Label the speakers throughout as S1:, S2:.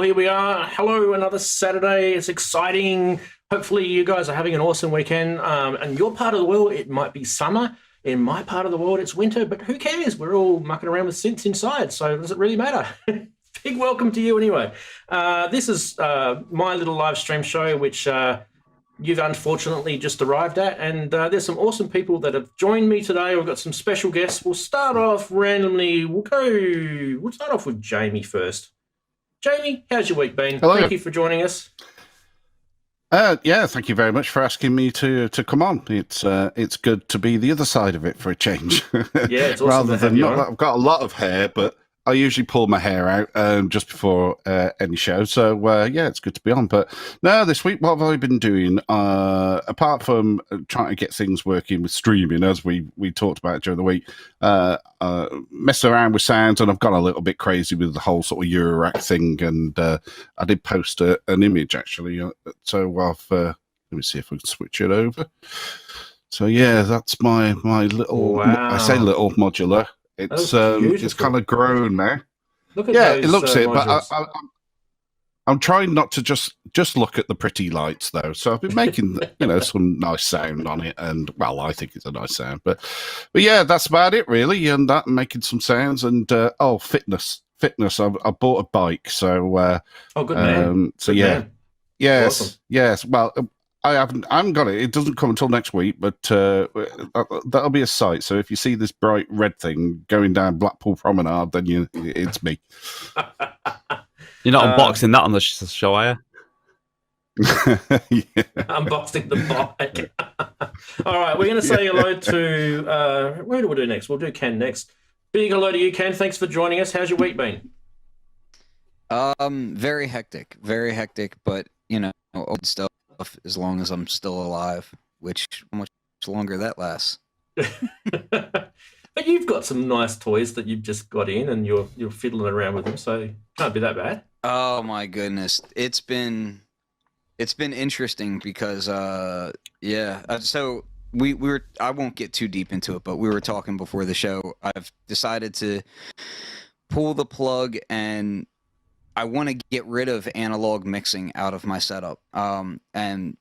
S1: here we are. Hello, another Saturday. It's exciting. Hopefully you guys are having an awesome weekend. In your part of the world, it might be summer. In my part of the world, it's winter, but who cares? We're all mucking around with synths inside, so does it really matter? Big welcome to you anyway. This is my little live stream show, which you've unfortunately just arrived at, and there's some awesome people that have joined me today. We've got some special guests. We'll start off randomly. We'll start off with Jamie first. Jamie, how's your week been?
S2: Hello.
S1: Thank you for joining us.
S2: Yeah, thank you very much for asking me to come on. It's good to be the other side of it for a change.
S1: Yeah, it's awesome
S2: Rather
S1: to have
S2: than
S1: you on.
S2: I've got a lot of hair, but I usually pull my hair out just before any show. So, yeah, it's good to be on. But no, this week, what have I been doing? Apart from trying to get things working with streaming, as we talked about during the week, messing around with sounds, and I've gone a little bit crazy with the whole sort of Eurorack thing. And I did post an image, actually. So I've, let me see if we can switch it over. So, yeah, that's my little,
S1: Wow.
S2: I say little modular. It's kind of grown now.
S1: Look at
S2: Yeah,
S1: those,
S2: it looks it,
S1: modules.
S2: but I'm trying not to just look at the pretty lights though. So I've been making some nice sound on it, and well, I think it's a nice sound. But yeah, that's about it really. And that making some sounds and fitness. I bought a bike, so
S1: good man.
S2: So
S1: Good
S2: yeah,
S1: man.
S2: yes,
S1: Awesome.
S2: yes. Well, I haven't got it. It doesn't come until next week, but that'll be a sight. So if you see this bright red thing going down Blackpool Promenade, then it's me.
S3: You're not unboxing that on the show, are you?
S2: Yeah.
S1: Unboxing the bike. All right, we're going to say hello to, where do we do next? We'll do Ken next. Big hello to you, Ken. Thanks for joining us. How's your week been?
S4: Very hectic, but old stuff as long as I'm still alive, which how much longer that lasts.
S1: But you've got some nice toys that you've just got in, and you're fiddling around with them, so can't be that bad.
S4: Oh my goodness, it's been interesting because so we were, I won't get too deep into it, but we were talking before the show. I've decided to pull the plug, and I want to get rid of analog mixing out of my setup, and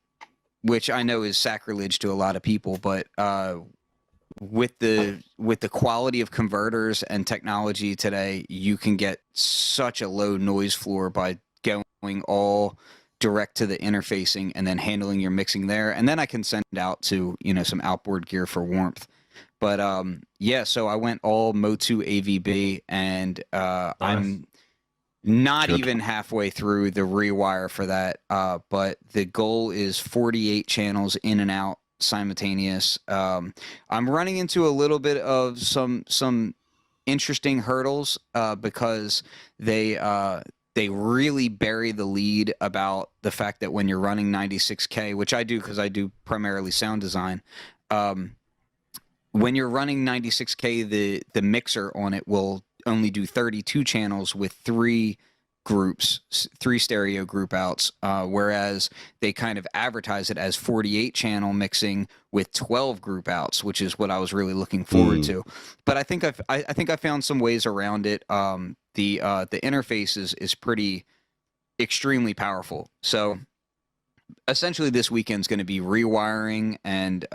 S4: which I know is sacrilege to a lot of people, but with the quality of converters and technology today, you can get such a low noise floor by going all direct to the interfacing and then handling your mixing there, and then I can send out to some outboard gear for warmth. But yeah, so I went all Motu AVB, and nice. I'm not even halfway through the rewire for that, but the goal is 48 channels in and out simultaneous. I'm running into a little bit of some interesting hurdles because they really bury the lead about the fact that when you're running 96K, which I do because I do primarily sound design, when you're running 96K, the mixer on it will only do 32 channels with three stereo group outs, whereas they kind of advertise it as 48 channel mixing with 12 group outs, which is what I was really looking forward to. But I think I found some ways around it. The interface is pretty extremely powerful. So essentially this weekend's going to be rewiring and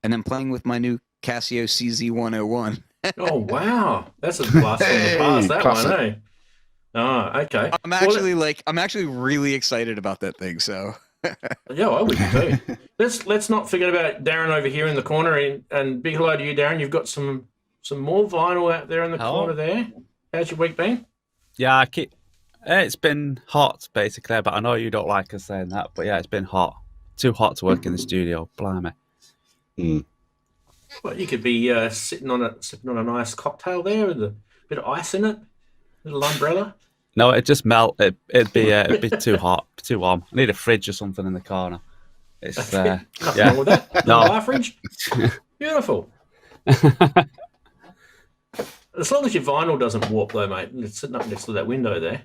S4: then playing with my new Casio CZ101.
S1: Oh wow, that's a blast from the past, that
S2: classic.
S1: one, eh? Oh, okay.
S4: I'm actually really excited about that thing. So
S1: yeah, I would too. Let's not forget about Daren over here in the corner, and big hello to you, Daren. You've got some more vinyl out there in the corner there. How's your week been?
S3: Yeah, it's been hot basically, but I know you don't like us saying that, but yeah, it's been hot. Too hot to work in the studio. Blimey.
S1: Well, you could be sipping on a nice cocktail there with a bit of ice in it, little umbrella.
S3: No, it just melt. It'd be too hot, too warm. I need a fridge or something in the corner. It's
S1: Nothing wrong with that.
S3: No.
S1: Fire fridge. Beautiful. As long as your vinyl doesn't warp, though, mate. It's sitting up next to that window there.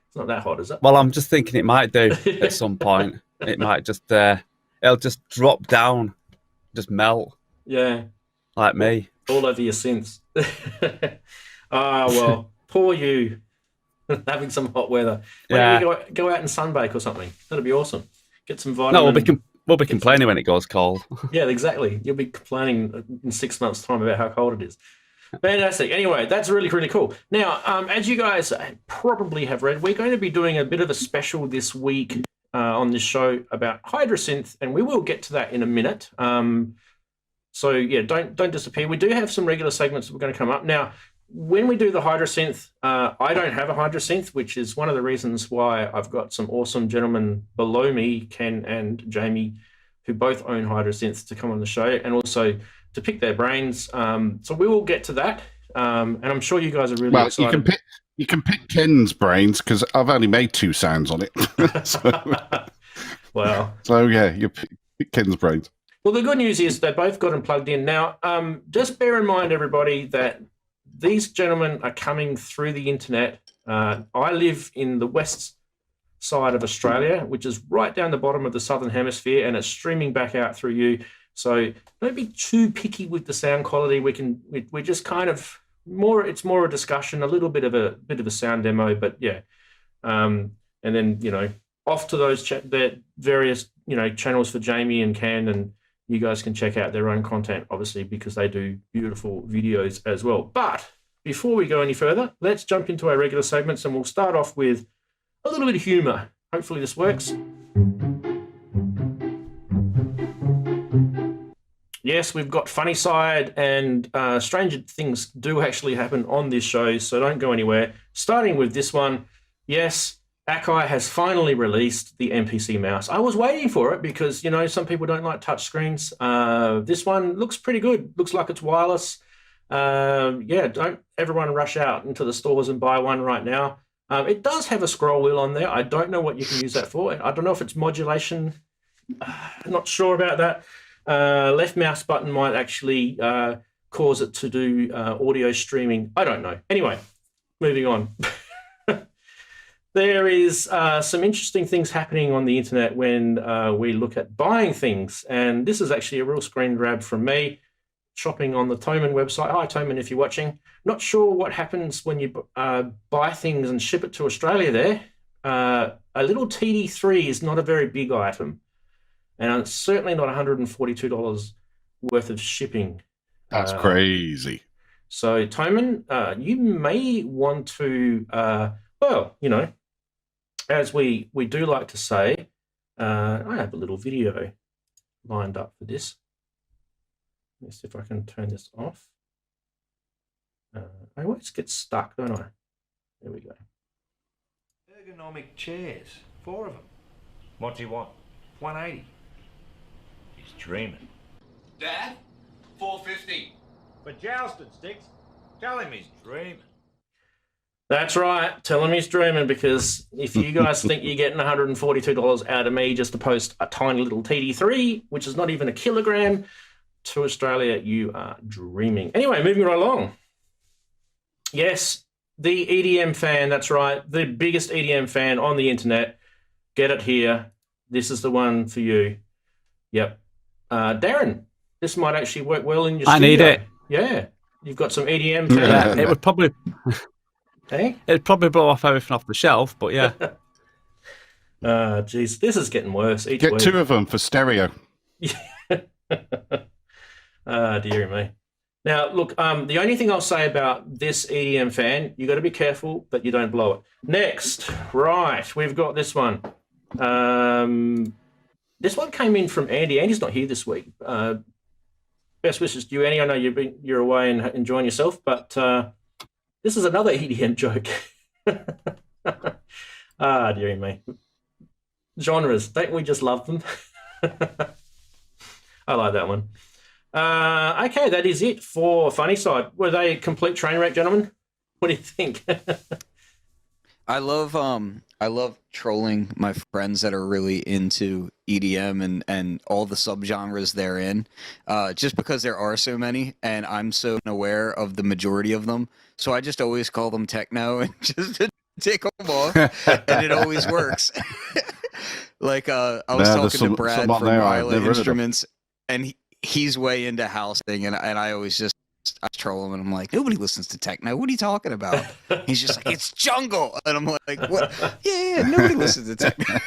S1: It's not that hot, is it?
S3: Well, I'm just thinking it might do at some point. It might just it'll just drop down, just melt.
S1: Yeah.
S3: Like me.
S1: All over your synths. Ah, well, poor you. having some hot weather. Why
S3: Yeah.
S1: don't we go out and sunbake or something? That'd be awesome. Get some vitamin.
S3: No, we'll be complaining when it goes cold.
S1: Yeah, exactly. You'll be complaining in 6 months' time about how cold it is. Fantastic. Anyway, that's really, really cool. Now, as you guys probably have read, we're going to be doing a bit of a special this week on this show about Hydrasynth, and we will get to that in a minute. So yeah, don't disappear. We do have some regular segments that we're going to come up. Now, when we do the Hydrasynth, I don't have a Hydrasynth, which is one of the reasons why I've got some awesome gentlemen below me, Ken and Jamie, who both own Hydrasynths, to come on the show and also to pick their brains. So we will get to that. And I'm sure you guys are really excited.
S2: You can pick Ken's brains because I've only made 2 sounds on it.
S1: Wow.
S2: So yeah, you pick Ken's brains.
S1: Well, the good news is they both got them plugged in. Now, just bear in mind, everybody, that these gentlemen are coming through the internet. I live in the west side of Australia, which is right down the bottom of the southern hemisphere, and it's streaming back out through you. So don't be too picky with the sound quality. We're just kind of more. It's more a discussion, a little bit of a sound demo, but yeah. And then off to those the various channels for Jamie and Ken, and you guys can check out their own content, obviously, because they do beautiful videos as well. But before we go any further, let's jump into our regular segments, and we'll start off with a little bit of humor. Hopefully this works. Yes, we've got FunnySide, and stranger things do actually happen on this show, so don't go anywhere. Starting with this one, yes, Akai has finally released the MPC mouse. I was waiting for it because, some people don't like touch screens. This one looks pretty good. Looks like it's wireless. Don't everyone rush out into the stores and buy one right now. It does have a scroll wheel on there. I don't know what you can use that for. I don't know if it's modulation. I'm not sure about that. Left mouse button might actually cause it to do audio streaming. I don't know. Anyway, moving on. There is some interesting things happening on the internet when we look at buying things. And this is actually a real screen grab from me, shopping on the Thomann website. Hi, Thomann, if you're watching. Not sure what happens when you buy things and ship it to Australia there. A little TD3 is not a very big item. And it's certainly not $142 worth of shipping.
S2: That's crazy.
S1: So, Thomann, you may want to, as we do like to say, I have a little video lined up for this. Let me see if I can turn this off. I always get stuck, don't I? There we go.
S5: Ergonomic chairs, 4 of them. What do you want? 180. He's dreaming.
S6: Dad, 450.
S5: For jousting sticks, tell him he's dreaming.
S1: That's right. Tell him he's dreaming, because if you guys think you're getting $142 out of me just to post a tiny little TD3, which is not even a kilogram, to Australia, you are dreaming. Anyway, moving right along. Yes, the EDM fan, that's right. The biggest EDM fan on the internet. Get it here. This is the one for you. Yep. Daren, this might actually work well in your studio.
S3: I need it.
S1: Yeah. You've got some EDM fan.
S3: Yeah, it would probably...
S1: Hey?
S3: It'd probably blow off everything off the shelf, but yeah.
S1: Geez, this is getting worse each
S2: Get
S1: week.
S2: 2 of them for stereo.
S1: Dearie me. Now, look, the only thing I'll say about this EDM fan, you got to be careful that you don't blow it. Next, right, we've got this one. This one came in from Andy. Andy's not here this week. Best wishes to you, Andy. I know you're away and enjoying yourself, but this is another EDM joke. Dearie me. Genres, don't we just love them? I like that one. Okay, that is it for FunnySide. Were they a complete train wreck, gentlemen? What do you think?
S4: I love trolling my friends that are really into EDM and all the subgenres therein, just because there are so many and I'm so aware of the majority of them. So I just always call them techno and just to take them off, and it always works. Like I was talking to Brad from Island Instruments, and he's way into house thing, and I always just I troll him and I'm like, nobody listens to techno. What are you talking about? He's just like, it's jungle. And I'm like, what? Yeah, nobody listens to techno.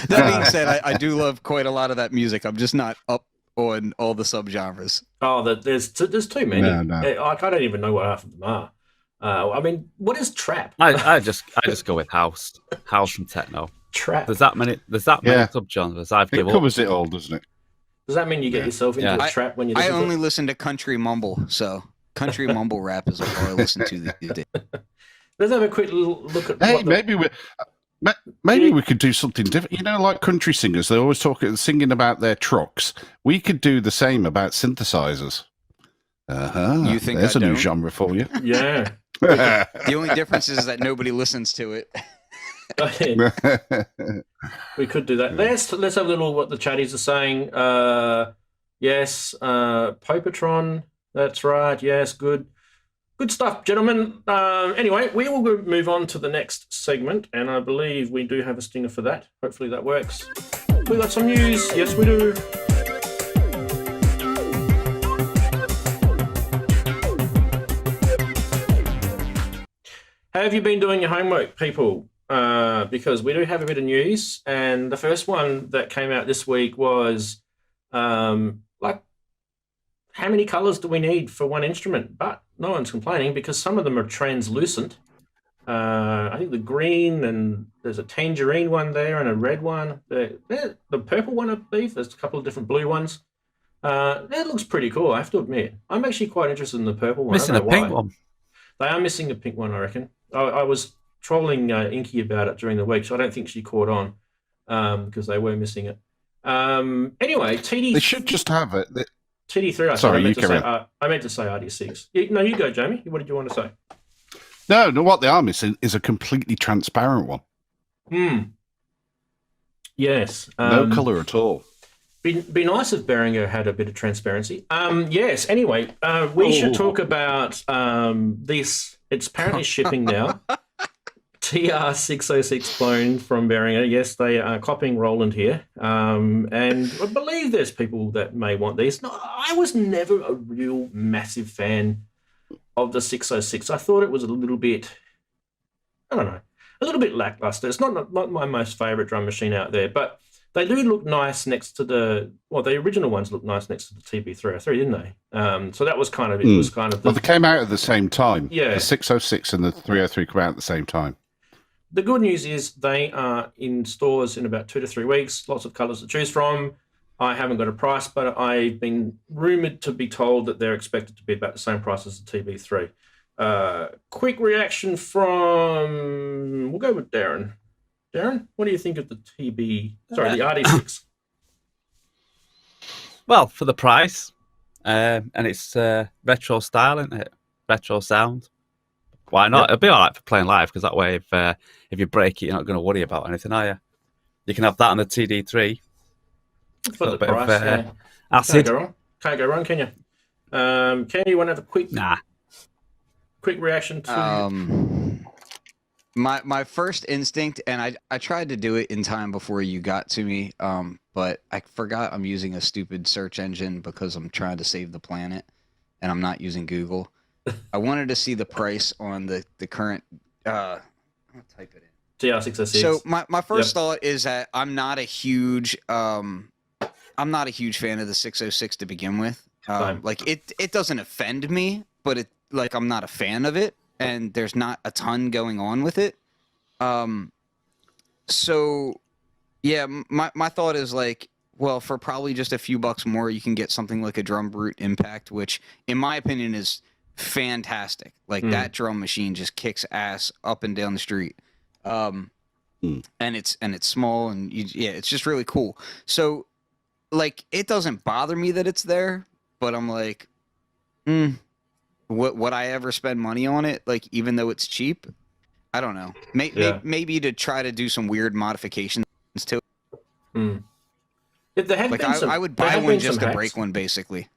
S4: That being said, I do love quite a lot of that music. I'm just not up on all the subgenres.
S1: Oh, there's too many.
S2: No.
S1: I don't even know what half of them are. I mean, what is trap?
S3: I just go with house and techno.
S1: Trap.
S3: There's that many subgenres. I've
S2: It
S3: given up.
S2: covers it all, doesn't it?
S1: Does that mean you get yourself into
S3: Yeah.
S1: a trap when you
S4: I
S1: listen to
S4: only
S1: it?
S4: listen to country mumble, so country mumble rap is all I listen to these days.
S1: Let's have a quick look at
S2: Hey,
S1: what the-
S2: maybe we could do something different. You know, like country singers, they always singing about their trucks. We could do the same about synthesizers.
S4: You think
S2: there's
S4: I
S2: a new
S4: don't?
S2: genre for you.
S1: Yeah.
S4: The only difference is that nobody listens to it.
S1: We could do that. Let's have a little what the chatties are saying. Yes, Popatron. That's right. Yes, good stuff, gentlemen. Anyway, we will move on to the next segment, and I believe we do have a stinger for that. Hopefully that works. We got some news. Yes, we do. Have you been doing your homework, people? Because we do have a bit of news, and the first one that came out this week was like, how many colors do we need for one instrument? But no one's complaining because some of them are translucent. I think the green, and there's a tangerine one there and a red one. The purple one, I believe. There's a couple of different blue ones. That looks pretty cool, I have to admit. I'm actually quite interested in the purple one.
S3: Missing
S1: I
S3: a
S1: don't know
S3: pink
S1: why.
S3: one.
S1: They are missing a pink one, I reckon. I was trolling Inky about it during the week, so I don't think she caught on because they were missing it. Anyway, TD.
S2: They should just have it.
S1: TD3.
S2: Sorry, you carry
S1: I meant to say RD-6. No, you go, Jamie. What did you want to say?
S2: No, what they are missing is a completely transparent one.
S1: Yes.
S2: No colour at all.
S1: Be nice if Behringer had a bit of transparency. Yes. Anyway, we should talk about this. It's apparently shipping now. TR-606 clone from Behringer. Yes, they are copying Roland here. And I believe there's people that may want these. No, I was never a real massive fan of the 606. I thought it was a little bit, I don't know, a little bit lackluster. It's not my most favourite drum machine out there, but they do look nice next to the original ones look nice next to the TB303, didn't they? So that was kind of, it was kind of
S2: Well, they came out at the same time.
S1: Yeah.
S2: The 606 and the 303 came out at the same time.
S1: The good news is they are in stores in about 2 to 3 weeks. Lots of colours to choose from. I haven't got a price, but I've been rumoured to be told that they're expected to be about the same price as the TB3. Quick reaction from, we'll go with Daren. Daren, what do you think of the the RD-6?
S3: Well, for the price, and it's retro style, isn't it? Retro sound. Why not?
S1: Yep.
S3: It'll be all right for playing live, because that way, if you break it, you're not going to worry about anything, are you? You can have that on the TD3.
S1: For the
S3: bit
S1: price,
S3: of,
S1: yeah.
S3: Acid.
S1: Can't go wrong, can you? Can you want to have a quick reaction to...
S4: My first instinct, and I tried to do it in time before you got to me, but I forgot I'm using a stupid search engine because I'm trying to save the planet, and I'm not using Google. I wanted to see the price on the current... I'll type it in.
S1: TR-606.
S4: So my first thought is that I'm not a huge fan of the 606 to begin with. Like it doesn't offend me, but I'm not a fan of it, and there's not a ton going on with it. So yeah, my thought is like, well, for probably just a few bucks more, you can get something like a Drum Brute Impact, which in my opinion is fantastic. Like that drum machine just kicks ass up and down the street. And it's small, and it's just really cool. So like, it doesn't bother me that it's there, but I'm like, would I ever spend money on it? Like, even though it's cheap, I don't know. Maybe to try to do some weird modifications to it.
S1: There have
S4: Like,
S1: been some,
S4: I would buy one just to break one, basically.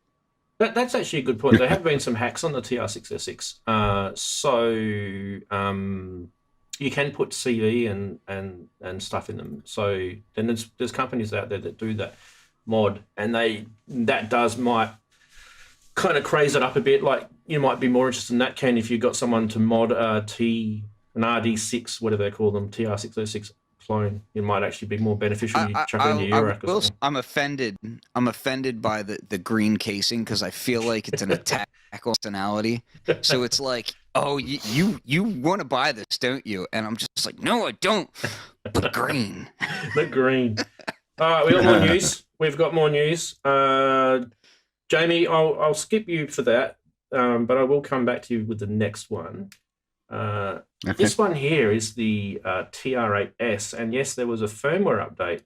S1: That's actually a good point. There have been some hacks on the TR-606. So you can put CV and stuff in them. So then there's companies out there that do that mod, and that kind of craze it up a bit. Like you might be more interested in that, Ken, if you got someone to mod an RD-6, whatever they call them, TR-606 clone. It might actually be more beneficial. You chuck it into Eurorack or something.
S4: I'm offended. I'm offended by the green casing because I feel like it's an attack personality. So it's like, oh, you want to buy this, don't you? And I'm just like, no, I don't. But green.
S1: The green. All right, we got more news. We've got more news. Jamie, I'll skip you for that, but I will come back to you with the next one. Okay. This one here is the TR-8S, and yes, there was a firmware update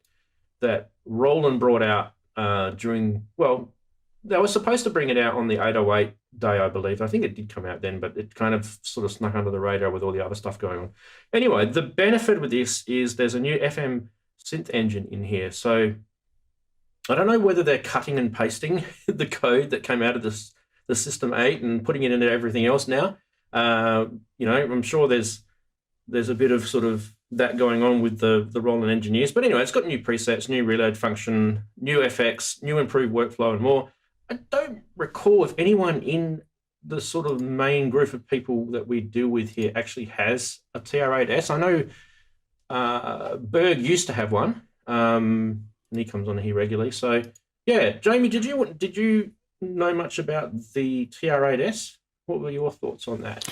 S1: that Roland brought out they were supposed to bring it out on the 808 day, I believe. I think it did come out then, but it kind of sort of snuck under the radar with all the other stuff going on. Anyway, the benefit with this is there's a new FM synth engine in here, so I don't know whether they're cutting and pasting the code that came out of the System 8 and putting it into everything else now. I'm sure there's a bit of sort of that going on with the Roland engineers. But anyway, it's got new presets, new reload function, new FX, new improved workflow, and more. I don't recall if anyone in the sort of main group of people that we deal with here actually has a TR-8S. I know Berg used to have one. And he comes on here regularly. So, yeah, Jamie, did you know much about the TR-8S? What were your thoughts on that?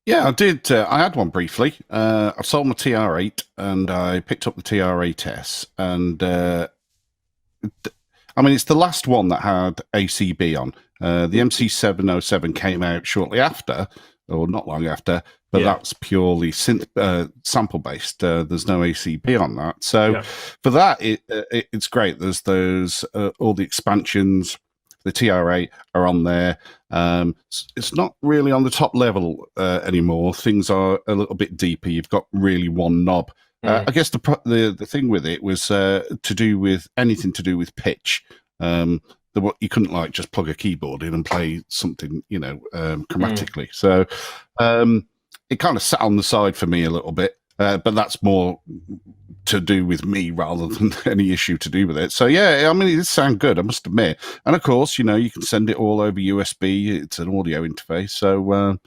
S2: Yeah, I did. I had one briefly. I sold my TR-8 and I picked up the TR-8S. And, it's the last one that had ACB on. The MC707 came out shortly after, or not long after, but that's purely synth sample-based. There's no ACB on that. So for that, it's great. There's those all the expansions. The TR-8 are on there. It's not really on the top level anymore. Things are a little bit deeper. You've got really one knob. I guess the thing with it was to do with anything to do with pitch. You couldn't just plug a keyboard in and play something, chromatically. So it kind of sat on the side for me a little bit, but that's more to do with me rather than any issue to do with it. So yeah, it did sound good, I must admit. And of course, you can send it all over USB. It's an audio interface. So,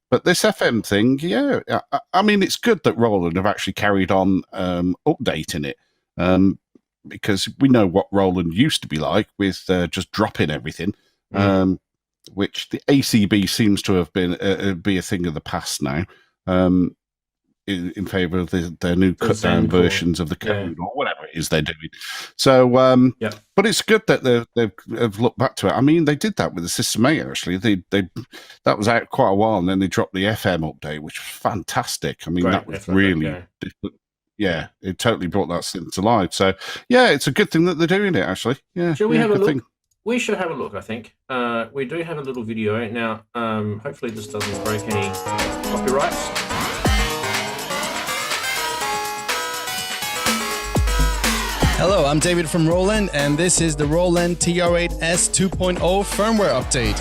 S2: but this FM thing, it's good that Roland have actually carried on updating it. Because we know what Roland used to be like with just dropping everything, which the ACB seems to have be a thing of the past now, in favour of their new cut-down versions of the code or whatever it is they're doing. So, but it's good that they've looked back to it. They did that with the System 8, actually. That was out quite a while, and then they dropped the FM update, which was fantastic. That was really different. Yeah, it totally brought that synth to life. So, yeah, it's a good thing that they're doing it, actually. Yeah.
S1: Should we have a look? Thing. We should have a look, I think. We do have a little video. Now, hopefully this doesn't break any copyrights.
S7: Hello, I'm David from Roland, and this is the Roland TR-8S 2.0 firmware update.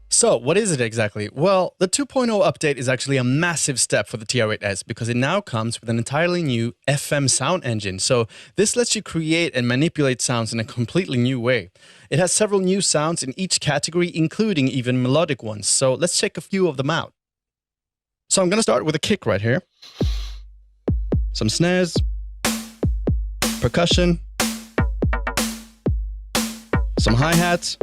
S7: So, what is it exactly? Well, the 2.0 update is actually a massive step for the TR-8S because it now comes with an entirely new FM sound engine. So, this lets you create and manipulate sounds in a completely new way. It has several new sounds in each category, including even melodic ones. So, let's check a few of them out. So, I'm going to start with a kick right here. Some snares, percussion, some hi-hats,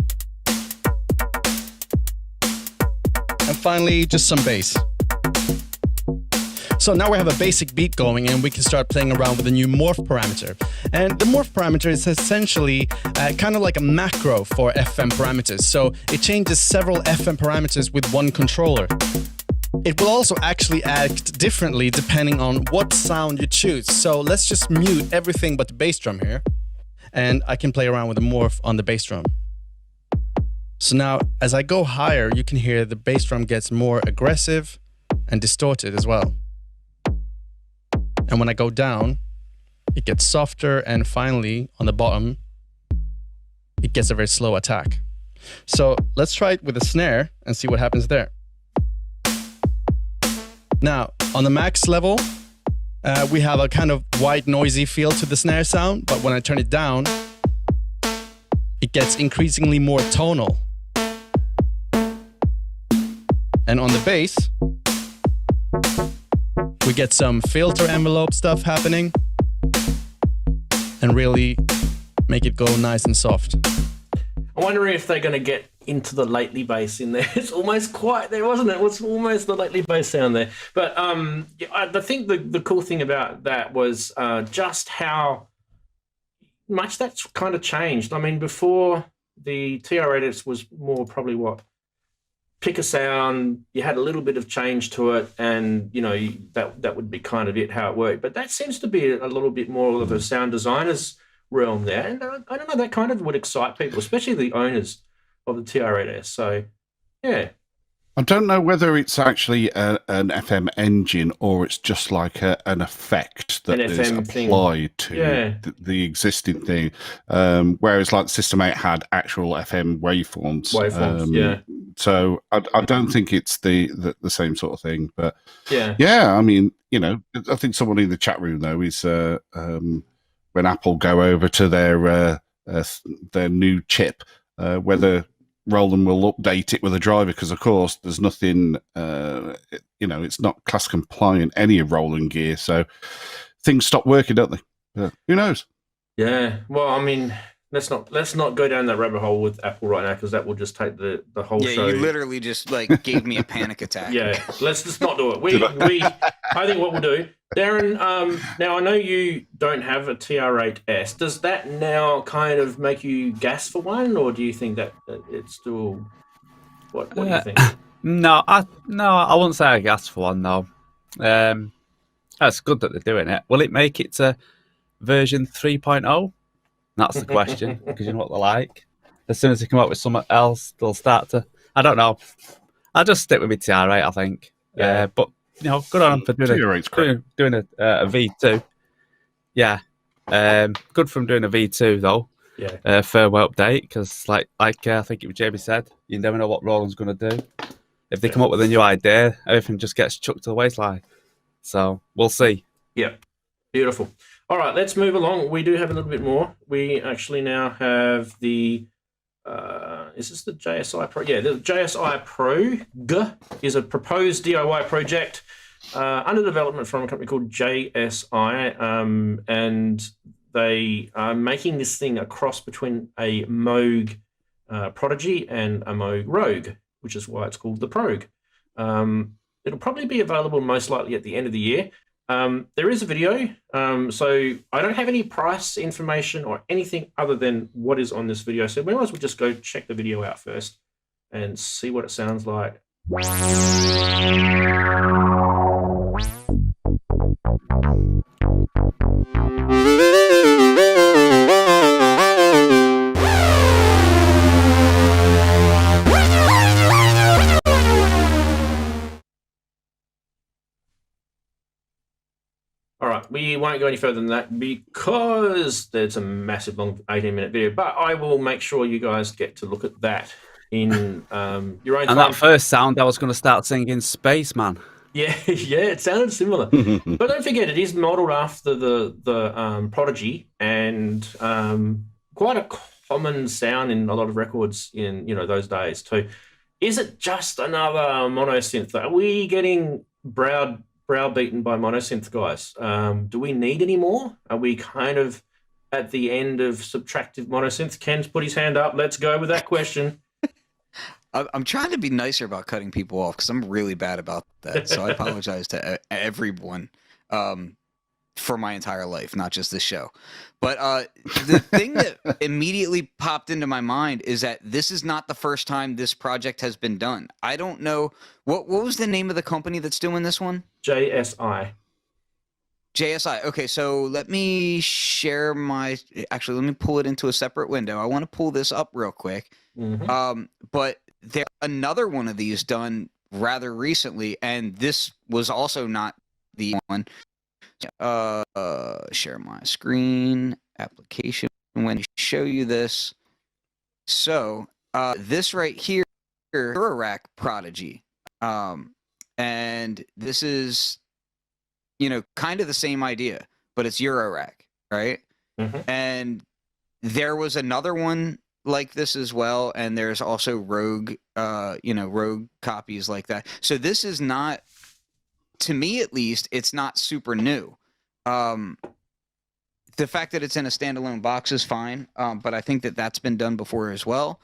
S7: and finally, just some bass. So now we have a basic beat going and we can start playing around with the new morph parameter. And the morph parameter is essentially kind of like a macro for FM parameters. So it changes several FM parameters with one controller. It will also actually act differently depending on what sound you choose. So let's just mute everything but the bass drum here. And I can play around with the morph on the bass drum. So now, as I go higher, you can hear the bass drum gets more aggressive and distorted as well. And when I go down, it gets softer, and finally, on the bottom, it gets a very slow attack. So let's try it with a snare and see what happens there. Now, on the max level, we have a kind of white noisy feel to the snare sound, but when I turn it down, it gets increasingly more tonal. And on the bass, we get some filter envelope stuff happening and really make it go nice and soft.
S1: I'm wondering if they're going to get into the lately bass in there. It's almost quite there, wasn't it? It was almost the lately bass sound there. But I think the cool thing about that was just how much that's kind of changed. I mean, before the TR-8S was more probably what? Pick a sound, you had a little bit of change to it, and you know that would be kind of it, how it worked. But that seems to be a little bit more of a sound designer's realm there, and I don't know, that kind of would excite people, especially the owners of the TR-8S. So yeah,
S2: I don't know whether it's actually an FM engine or it's just like an effect that is applied to the existing thing. Whereas like System 8 had actual FM waveforms. So I don't think it's the same sort of thing. But yeah, I mean, you know, I think someone in the chat room though is when Apple go over to their new chip, whether Roland will update it with a driver, because of course there's nothing, you know, it's not class compliant, any of Roland gear, so things stop working, don't they? Who knows?
S1: Yeah, well, I mean, let's not go down that rabbit hole with Apple right now, because that will just take the whole show.
S4: Yeah, you literally just like gave me a panic attack.
S1: Yeah, let's just not do it. I think what we'll do, Daren, now I know you don't have a TR-8S. Does that now kind of make you gas for one, or do you think that it's still... What do you think?
S3: No, I wouldn't say I gas for one, though. That's good that they're doing it. Will it make it to version 3.0? That's the question, because you know what they're like. As soon as they come up with something else, they'll start to... I don't know. I'll just stick with my TR-8, I think.
S1: Yeah.
S3: But, you know, good on them for doing a V2. Yeah. Good for them doing a V2, though.
S1: Yeah.
S3: Firmware update, because, like I think it was Jamie said, you never know what Roland's going to do. If they come up with a new idea, everything just gets chucked to the waistline. So, we'll see.
S1: Yeah. Beautiful. All right, let's move along. We do have a little bit more. We actually now have the... is this the JSI Progue? Yeah, the JSI Progue is a proposed DIY project under development from a company called JSI, and they are making this thing a cross between a Moog Prodigy and a Moog Rogue, which is why it's called the Progue. It'll probably be available most likely at the end of the year. There is a video, so I don't have any price information or anything other than what is on this video. So we might as well just go check the video out first and see what it sounds like. All right, we won't go any further than that because there's a massive long 18-minute video, but I will make sure you guys get to look at that in your own time.
S3: And that first sound, I was going to start singing Spaceman.
S1: Yeah, it sounded similar. But don't forget, it is modelled after the Prodigy, and quite a common sound in a lot of records in those days too. Is it just another mono synth? Are we getting browbeaten by monosynth guys? Do we need any more? Are we kind of at the end of subtractive monosynth? Ken's put his hand up. Let's go with that question.
S4: I'm trying to be nicer about cutting people off because I'm really bad about that. So I apologize to everyone for my entire life, not just this show. But the thing that immediately popped into my mind is that this is not the first time this project has been done. I don't know. What was the name of the company that's doing this one?
S1: JSI.
S4: JSI. Okay, so let me share my... Actually, let me pull it into a separate window. I want to pull this up real quick.
S1: Mm-hmm.
S4: But there's another one of these done rather recently, and this was also not the one. Share my screen, application, when I show you this. So, this right here, Eurorack Prodigy. And this is, kind of the same idea, but it's Eurorack, right?
S1: Mm-hmm.
S4: And there was another one like this as well, and there's also Rogue, Rogue copies like that. So this is not, to me at least, it's not super new. The fact that it's in a standalone box is fine, but I think that that's been done before as well.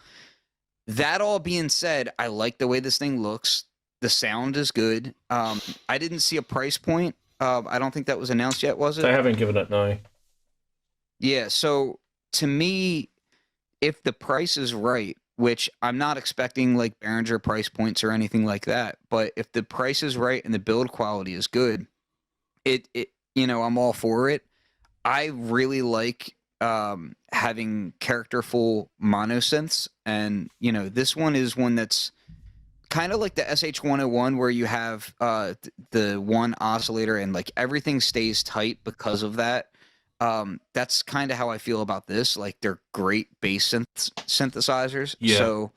S4: That all being said, I like the way this thing looks. The sound is good. I didn't see a price point. I don't think that was announced yet, was it?
S1: They haven't given it, no.
S4: Yeah, so to me, if the price is right, which I'm not expecting like Behringer price points or anything like that, but if the price is right and the build quality is good, I'm all for it. I really like having characterful monosynths, and this one is one that's kind of like the SH-101 where you have the one oscillator and like everything stays tight because of that. That's kind of how I feel about this. Like, they're great bass synthesizers.
S1: Yeah.
S4: So,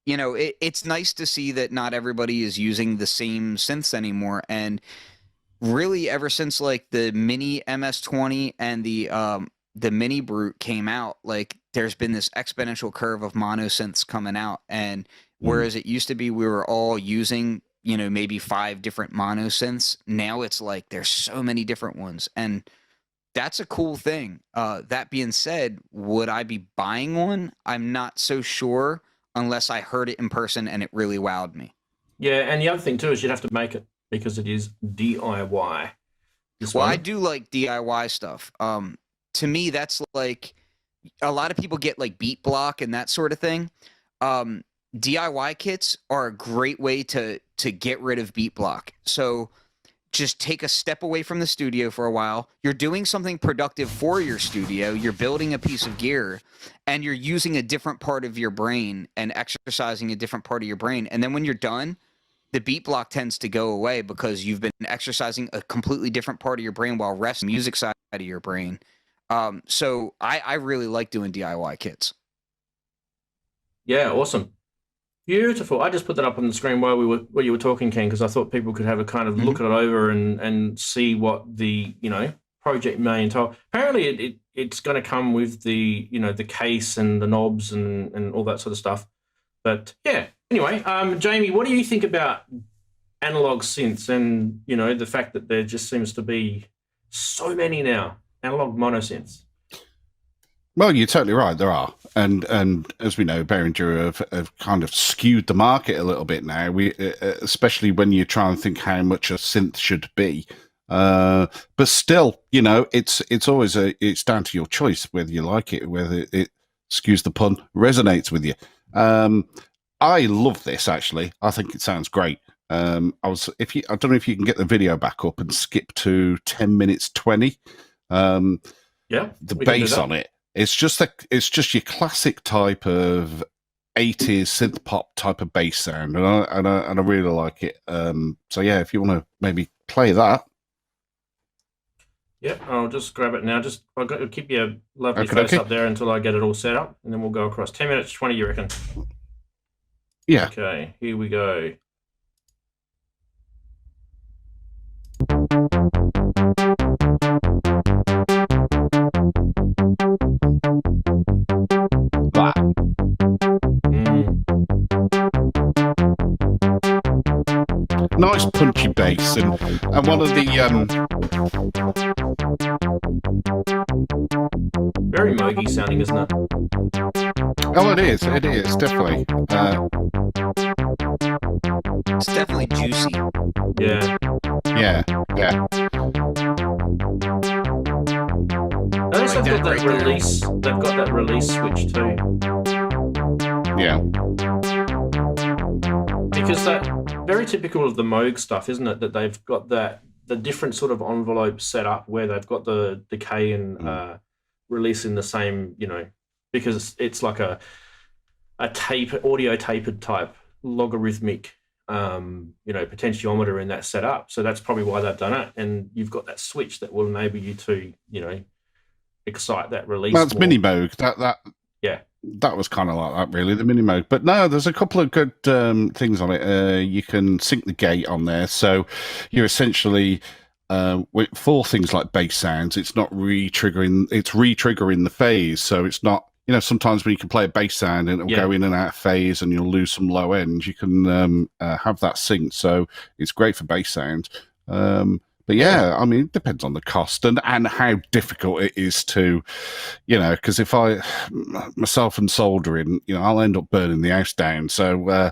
S4: it's nice to see that not everybody is using the same synths anymore. And really, ever since like the mini MS-20 and the mini Brute came out, like there's been this exponential curve of monosynths coming out. And whereas it used to be we were all using, maybe 5 different monosynths, now it's like there's so many different ones. And that's a cool thing. That being said, would I be buying one? I'm not so sure unless I heard it in person and it really wowed me.
S1: Yeah, and the other thing too is you'd have to make it because it is DIY.
S4: I do like DIY stuff. To me, that's like a lot of people get like beat block and that sort of thing. DIY kits are a great way to get rid of beat block. So just take a step away from the studio for a while. You're doing something productive for your studio. You're building a piece of gear, and you're using a different part of your brain and exercising a different part of your brain. And then when you're done, the beat block tends to go away because you've been exercising a completely different part of your brain while resting the music side of your brain. So I really like doing DIY kits.
S1: Yeah, awesome. Beautiful. I just put that up on the screen while you were talking, Ken, because I thought people could have a kind of look it over and see what the project may entail. Apparently, it's going to come with the the case and the knobs and all that sort of stuff. But yeah. Anyway, Jamie, what do you think about analog synths and the fact that there just seems to be so many now, analog monosynths?
S2: Well, you're totally right. There are, and as we know, Behringer have kind of skewed the market a little bit now. Especially when you try and think how much a synth should be. But still, it's always it's down to your choice whether you like it, whether it, excuse the pun, resonates with you. I love this actually. I think it sounds great. I don't know if you can get the video back up and skip to 10 minutes 20.
S1: Yeah,
S2: the bass on it. It's just your classic type of 80s synth pop type of bass sound, and I really like it. So yeah, if you want to maybe play that.
S1: Yep, I'll just grab it now. I've got to keep your lovely face up there until I get it all set up, and then we'll go across. 10 minutes 20, you reckon?
S2: Yeah.
S1: Okay, here we go.
S2: Nice punchy bass, and one of the
S1: very Moogy sounding, isn't it?
S2: Oh, it is definitely.
S4: It's definitely juicy.
S1: Yeah. Notice they've got that release switch too.
S2: Yeah.
S1: Because that very typical of the Moog stuff, isn't it? That they've got the different sort of envelope set up where they've got the decay and release in the same, because it's like a audio tapered type logarithmic potentiometer in that setup. So that's probably why they've done it. And you've got that switch that will enable you to, excite that release.
S2: Well, it's
S1: more.
S2: mini Moog.
S1: Yeah.
S2: That was kind of like that, really, the mini Moog. But no, there's a couple of good things on it. You can sync the gate on there, so you're essentially for things like bass sounds. It's not re-triggering; it's re-triggering the phase, so it's not sometimes when you can play a bass sound and it'll go in and out of phase and you'll lose some low end, you can have that synced. So it's great for bass sound. But yeah, I mean, it depends on the cost and how difficult it is to, because if myself and soldering, I'll end up burning the house down. So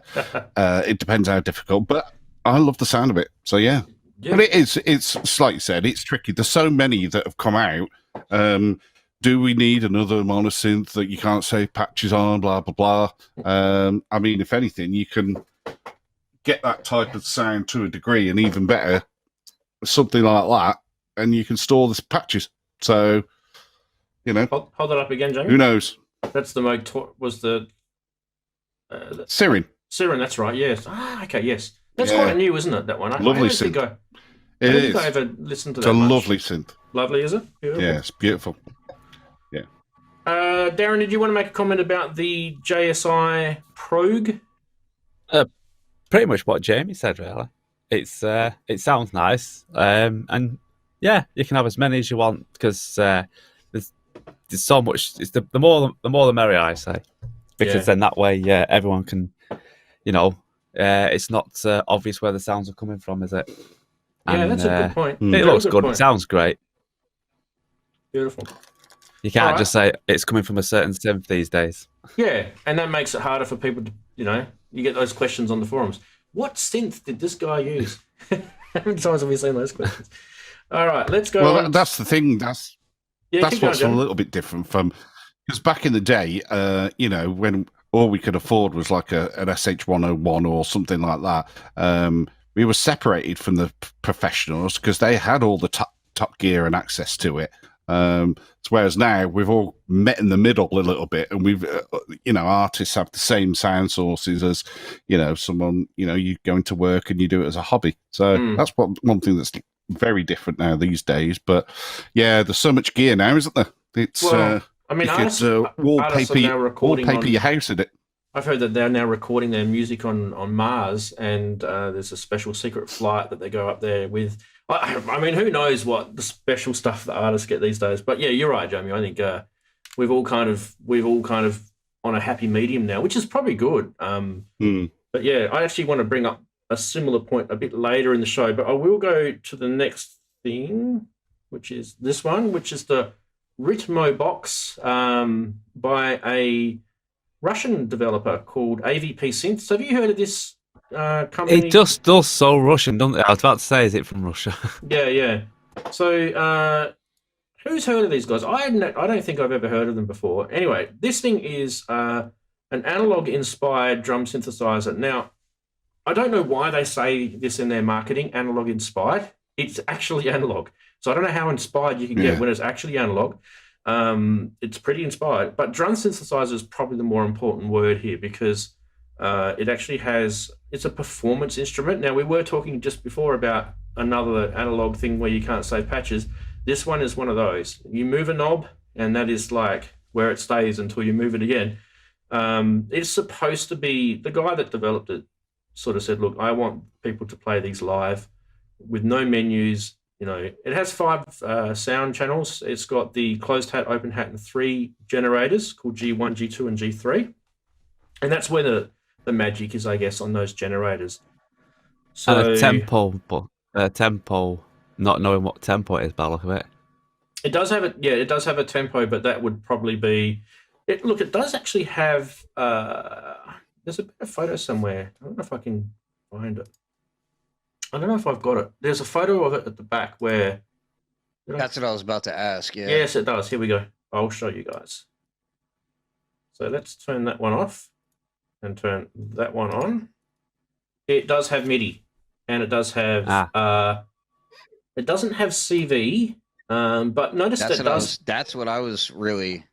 S2: it depends how difficult, but I love the sound of it. So yeah. But it's like you said, it's tricky. There's so many that have come out. Do we need another monosynth that you can't save patches on, blah, blah, blah? I mean, if anything, you can get that type of sound to a degree and even better, something like that, and you can store the patches. So,
S1: Hold it up again, Jamie.
S2: Who knows?
S1: That's the Moog, was the...
S2: Siren.
S1: Siren, that's right, yes. Okay, yes. That's quite new, isn't it, that one?
S2: Lovely synth.
S1: I don't think I ever listened to that
S2: It's a
S1: much.
S2: lovely synth.
S1: Lovely, is it? Beautiful.
S2: Yeah, it's beautiful. Yeah.
S1: Daren, did you want to make a comment about the JSI Progue?
S3: Pretty much what Jamie said, really. It sounds nice, and yeah, you can have as many as you want because there's so much. It's the more the merrier, I say, because then that way, everyone can, it's not obvious where the sounds are coming from, is it?
S1: And, that's a good point.
S3: It looks good. It sounds great.
S1: Beautiful.
S3: You can't just say it's coming from a certain synth these days.
S1: Yeah, and that makes it harder for people to, you get those questions on the forums. What synth did this guy use? How many times have we seen those questions? All right, let's go.
S2: Well, that's the thing. That's what's a little bit different from, because back in the day, when all we could afford was like an SH101 or something like that, we were separated from the professionals because they had all the top gear and access to it. Whereas now we've all met in the middle a little bit, and we've, artists have the same sound sources as, someone, you go into work and you do it as a hobby. So that's one thing that's very different now these days. But yeah, there's so much gear now, isn't there? It's,
S1: artists
S2: wallpaper
S1: on
S2: your house in it.
S1: I've heard that they're now recording their music on Mars, and there's a special secret flight that they go up there with. I mean, who knows what the special stuff that artists get these days? But yeah, you're right, Jamie. I think we've all kind of on a happy medium now, which is probably good. But yeah, I actually want to bring up a similar point a bit later in the show, but I will go to the next thing, which is this one, which is the Ritmobox by a Russian developer called AVP Synths. Have you heard of this company?
S3: It just does so Russian, doesn't it? I was about to say, is it from Russia?
S1: Yeah. So, who's heard of these guys? I don't think I've ever heard of them before. Anyway, this thing is an analog-inspired drum synthesizer. Now, I don't know why they say this in their marketing, analog-inspired. It's actually analog. So I don't know how inspired you can get when it's actually analog. It's pretty inspired. But drum synthesizer is probably the more important word here because it actually it's a performance instrument. Now, we were talking just before about another analog thing where you can't save patches. This one is one of those. You move a knob, and that is like where it stays until you move it again. It's supposed to be, the guy that developed it sort of said, look, I want people to play these live with no menus. It has 5 sound channels. It's got the closed hat, open hat, and 3 generators called G1, G2, and G3. And that's where the magic is, I guess, on those generators. So
S3: and a tempo, not knowing what tempo it is by the look of it.
S1: It does have a tempo, but that would probably be it. Look, it does actually have there's a bit of photo somewhere. I don't know if I can find it. I don't know if I've got it. There's a photo of it at the back where
S4: that's what I was about to ask. Yeah.
S1: Yes, it does. Here we go. I'll show you guys. So let's turn that one off and turn that one on. It does have MIDI, and it does have it doesn't have CV, but notice
S4: that's what I was really.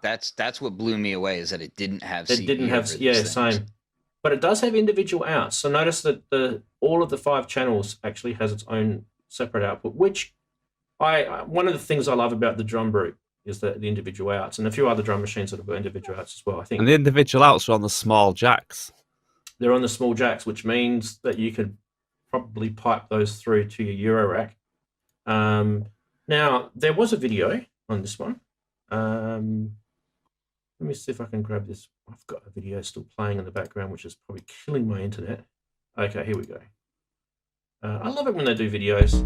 S4: That's what blew me away is that it didn't have CV.
S1: It didn't have same. But it does have individual outs. So notice that all of the 5 channels actually has its own separate output, which one of the things I love about the drum group is the individual outs, and a few other drum machines that have got individual outs as well, I think.
S3: And the individual outs are on the small jacks.
S1: They're on the small jacks, which means that you could probably pipe those through to your Euro rack. Now, there was a video on this one. Let me see if I can grab this. I've got a video still playing in the background, which is probably killing my internet. Okay, here we go. I love it when they do videos.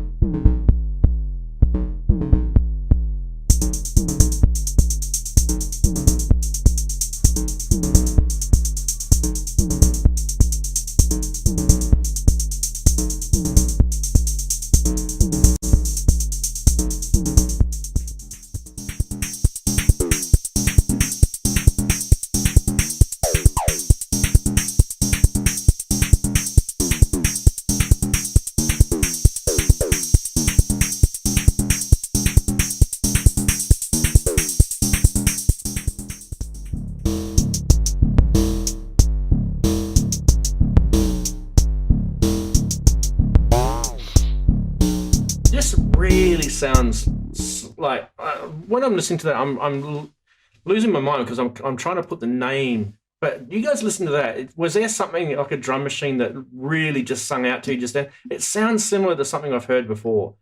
S1: Really sounds like when I'm listening to that, I'm losing my mind because I'm trying to put the name. But you guys listen to that. Was there something like a drum machine that really just sung out to you just then? It sounds similar to something I've heard before.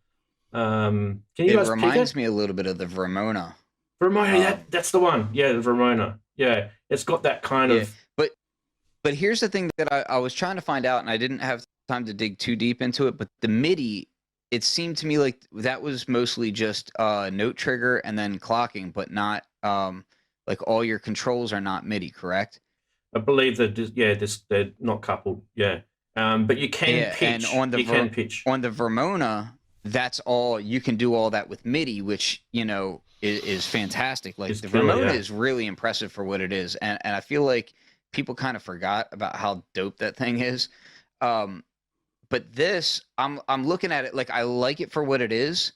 S1: Can you guys?
S4: It reminds me a little bit of the Vermona.
S1: Vermona, that's the one. Yeah, the Vermona. Yeah, it's got that kind of.
S4: But here's the thing that I was trying to find out, and I didn't have time to dig too deep into it. But the MIDI. It seemed to me like that was mostly just note trigger and then clocking, but not like all your controls are not MIDI, correct?
S1: I believe that they're not coupled. Yeah, but you can pitch.
S4: And on the
S1: pitch
S4: on the Vermona, that's all you can do all that with MIDI, which is fantastic. Like the Vermona is really impressive for what it is, and I feel like people kind of forgot about how dope that thing is. But this, I'm looking at it like I like it for what it is,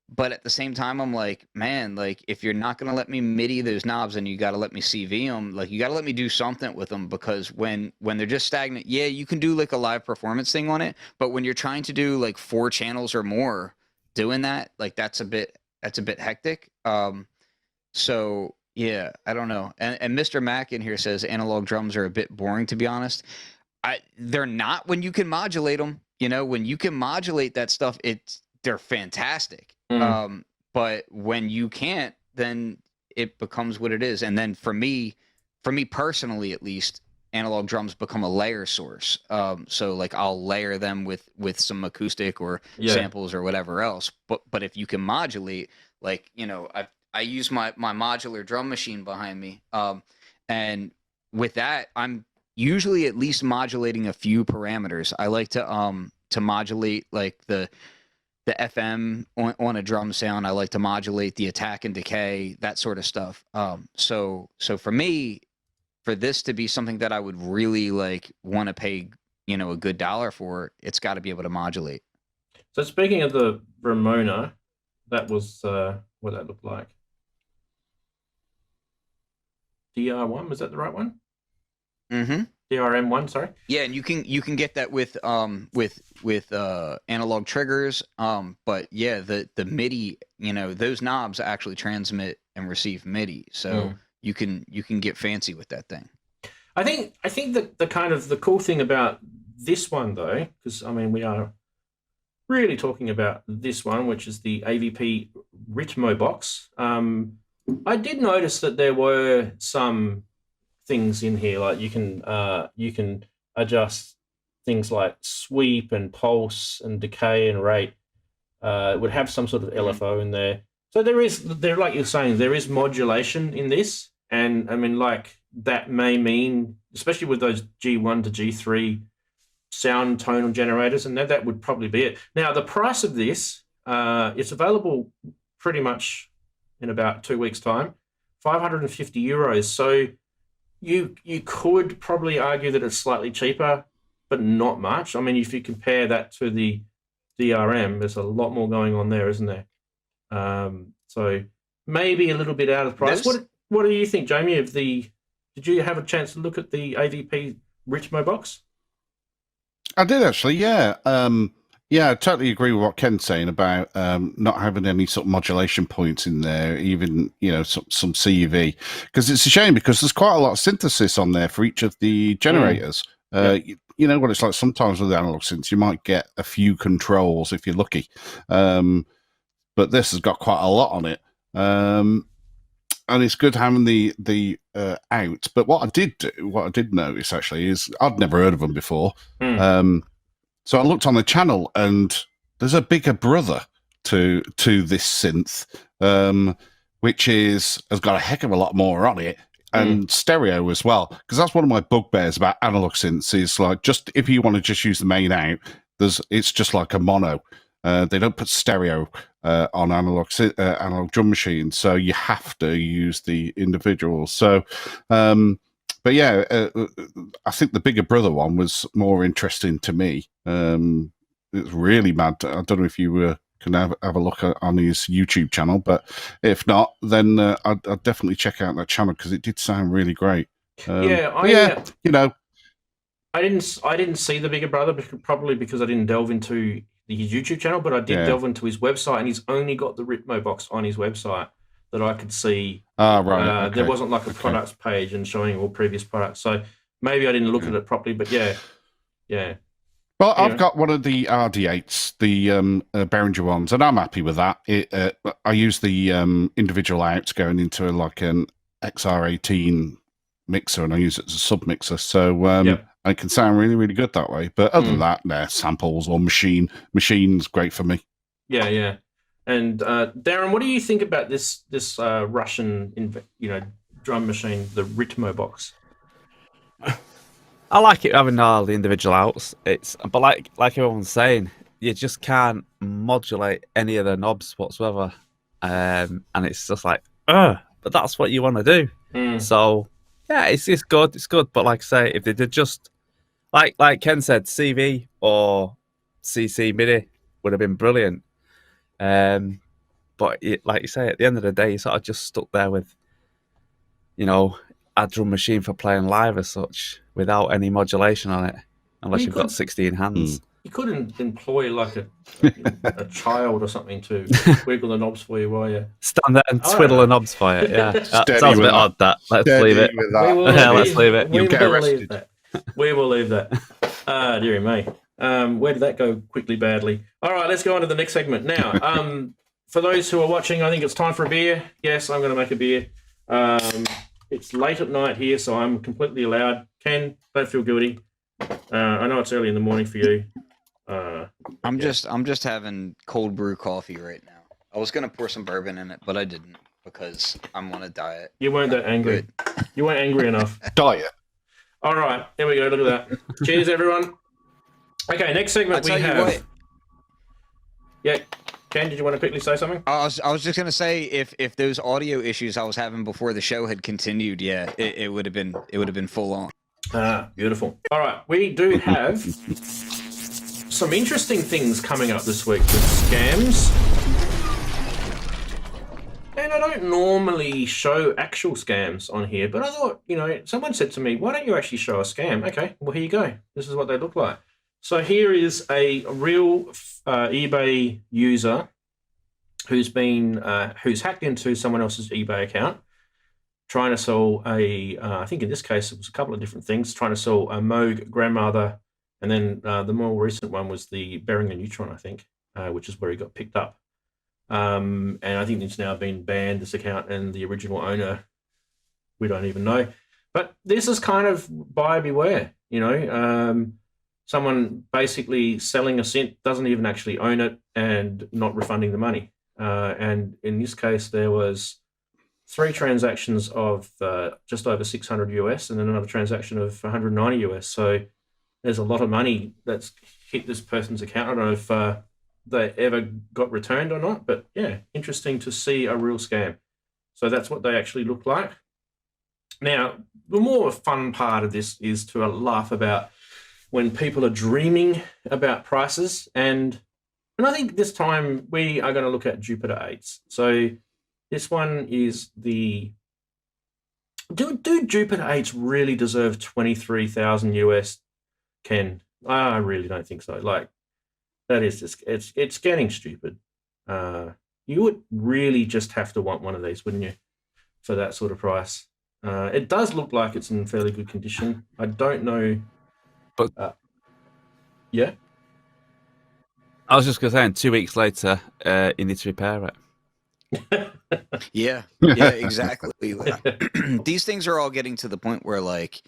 S4: but at the same time, I'm like, man, like if you're not gonna let me MIDI those knobs, and you got to let me CV them, like you got to let me do something with them, because when they're just stagnant, yeah, you can do like a live performance thing on it, but when you're trying to do like 4 channels or more, doing that, like that's a bit hectic. So yeah, I don't know. And Mr. Mack in here says analog drums are a bit boring, to be honest. They're not when you can modulate them. When you can modulate that stuff, they're fantastic. But when you can't, then it becomes what it is. And then for me personally, at least, analog drums become a layer source. So like I'll layer them with some acoustic or samples or whatever else. But if you can modulate, like I use my modular drum machine behind me, and with that I'm usually at least modulating a few parameters. I like to modulate like the FM on a drum sound. I like to modulate the attack and decay, that sort of stuff. So for me, for this to be something that I would really like want to pay, a good dollar for, it's got to be able to modulate.
S1: So speaking of the Ramona, that was what that looked like. DR1, was that the right one?
S4: Mm-hmm.
S1: DRM1, sorry.
S4: Yeah, and you can get that with analog triggers. But yeah, the MIDI, those knobs actually transmit and receive MIDI, so you can get fancy with that thing.
S1: I think that the kind of the cool thing about this one though, because I mean we are really talking about this one, which is the AVP Ritmobox. I did notice that there were some things in here, like you can adjust things like sweep and pulse and decay and rate. It would have some sort of LFO in there. So there, like you're saying, there is modulation in this, and I mean, like that may mean, especially with those G1 to G3 sound tonal generators, and that would probably be it. Now, the price of this, it's available pretty much in about 2 weeks' time, €550. So you could probably argue that it's slightly cheaper, but not much. I mean, if you compare that to the DRM, there's a lot more going on there, isn't there? So maybe a little bit out of price. What do you think, Jamie? Did you have a chance to look at the AVP Ritmobox?
S2: I did actually, yeah. Yeah, I totally agree with what Ken's saying about not having any sort of modulation points in there, even, some CV. Because it's a shame, because there's quite a lot of synthesis on there for each of the generators. You know what it's like sometimes with analog synths, you might get a few controls if you're lucky. But this has got quite a lot on it. And it's good having the out. But what I did notice actually is I'd never heard of them before. So I looked on the channel, and there's a bigger brother to this synth, which has got a heck of a lot more on it, and stereo as well. Because that's one of my bugbears about analog synths is like, just if you want to just use the main out, it's just like a mono. They don't put stereo on analog drum machines, so you have to use the individuals. So, but yeah, I think the bigger brother one was more interesting to me. It's really mad. I don't know if you can have a look on his YouTube channel, but if not, then I'd definitely check out that channel because it did sound really great. You know,
S1: I didn't see the bigger brother, probably because I didn't delve into his YouTube channel, but I did delve into his website, and he's only got the Ritmobox on his website that I could see.
S2: Right.
S1: There wasn't like a products page and showing all previous products, so maybe I didn't look at it properly. But yeah.
S2: Well, I've got one of the RD-8s, the Behringer ones, and I'm happy with that. I use the individual outs going into like an XR18 mixer, and I use it as a sub mixer. So it can sound really, really good that way. But other than that, samples or machine's great for me. Yeah.
S1: And Daren, what do you think about this Russian, drum machine, the Ritmobox?
S3: I like it having all the individual outs. But like everyone's saying, you just can't modulate any of the knobs whatsoever, and it's just like, but that's what you want to do. So yeah, it's good. It's good. But like I say, if they did just like Ken said, CV or CC MIDI would have been brilliant. But like you say, at the end of the day, you sort of just stuck there with, a drum machine for playing live as such, without any modulation on it, unless you've got 16 hands.
S1: You couldn't employ like a child or something to wiggle the knobs for you while you
S3: stand there and twiddle the knobs for you. Yeah, that sounds a bit odd. Let's leave it. Let's leave it.
S2: You'll get arrested.
S1: We will leave that. Dear me. Where did that go quickly badly? All right, let's go on to the next segment now. For those who are watching, I think it's time for a beer. Yes, I'm going to make a beer. It's late at night here, so I'm completely allowed. Ken, don't feel guilty. I know it's early in the morning for you.
S4: I'm just having cold brew coffee right now. I was gonna pour some bourbon in it, but I didn't because I'm on a diet.
S1: You weren't that angry. You weren't angry enough.
S2: Diet.
S1: All right, here we go. Look at that. Cheers, everyone. Okay, next segment we have. Yeah, Ken, did you want to quickly say something?
S4: I was just gonna say if those audio issues I was having before the show had continued, it would have been full on.
S1: Beautiful. All right, we do have some interesting things coming up this week with scams. And I don't normally show actual scams on here, but I thought, someone said to me, why don't you actually show a scam? Okay, well, here you go. This is what they look like. So here is a real eBay user who's hacked into someone else's eBay account, trying to sell I think in this case it was a couple of different things, trying to sell a Moog grandmother, and then the more recent one was the Behringer Neutron, I think, which is where he got picked up. And I think it's now been banned, this account, and the original owner, we don't even know. But this is kind of buyer beware, someone basically selling a synth, doesn't even actually own it, and not refunding the money. And in this case, there was 3 transactions of just over 600 US, and then another transaction of 190 US. So there's a lot of money that's hit this person's account. I don't know if they ever got returned or not, but yeah, interesting to see a real scam. So that's what they actually look like. Now, the more fun part of this is to laugh about when people are dreaming about prices. And I think this time we are going to look at Jupiter 8s. So this one is the... Do Jupiter 8s really deserve 23,000 US, Ken? I really don't think so. Like, that is just, it's getting stupid. You would really just have to want one of these, wouldn't you, for that sort of price? It does look like it's in fairly good condition. I don't know.
S3: But
S1: yeah?
S3: I was just going to say, 2 weeks later, you need to repair it.
S4: Yeah, yeah, exactly. These things are all getting to the point where, like,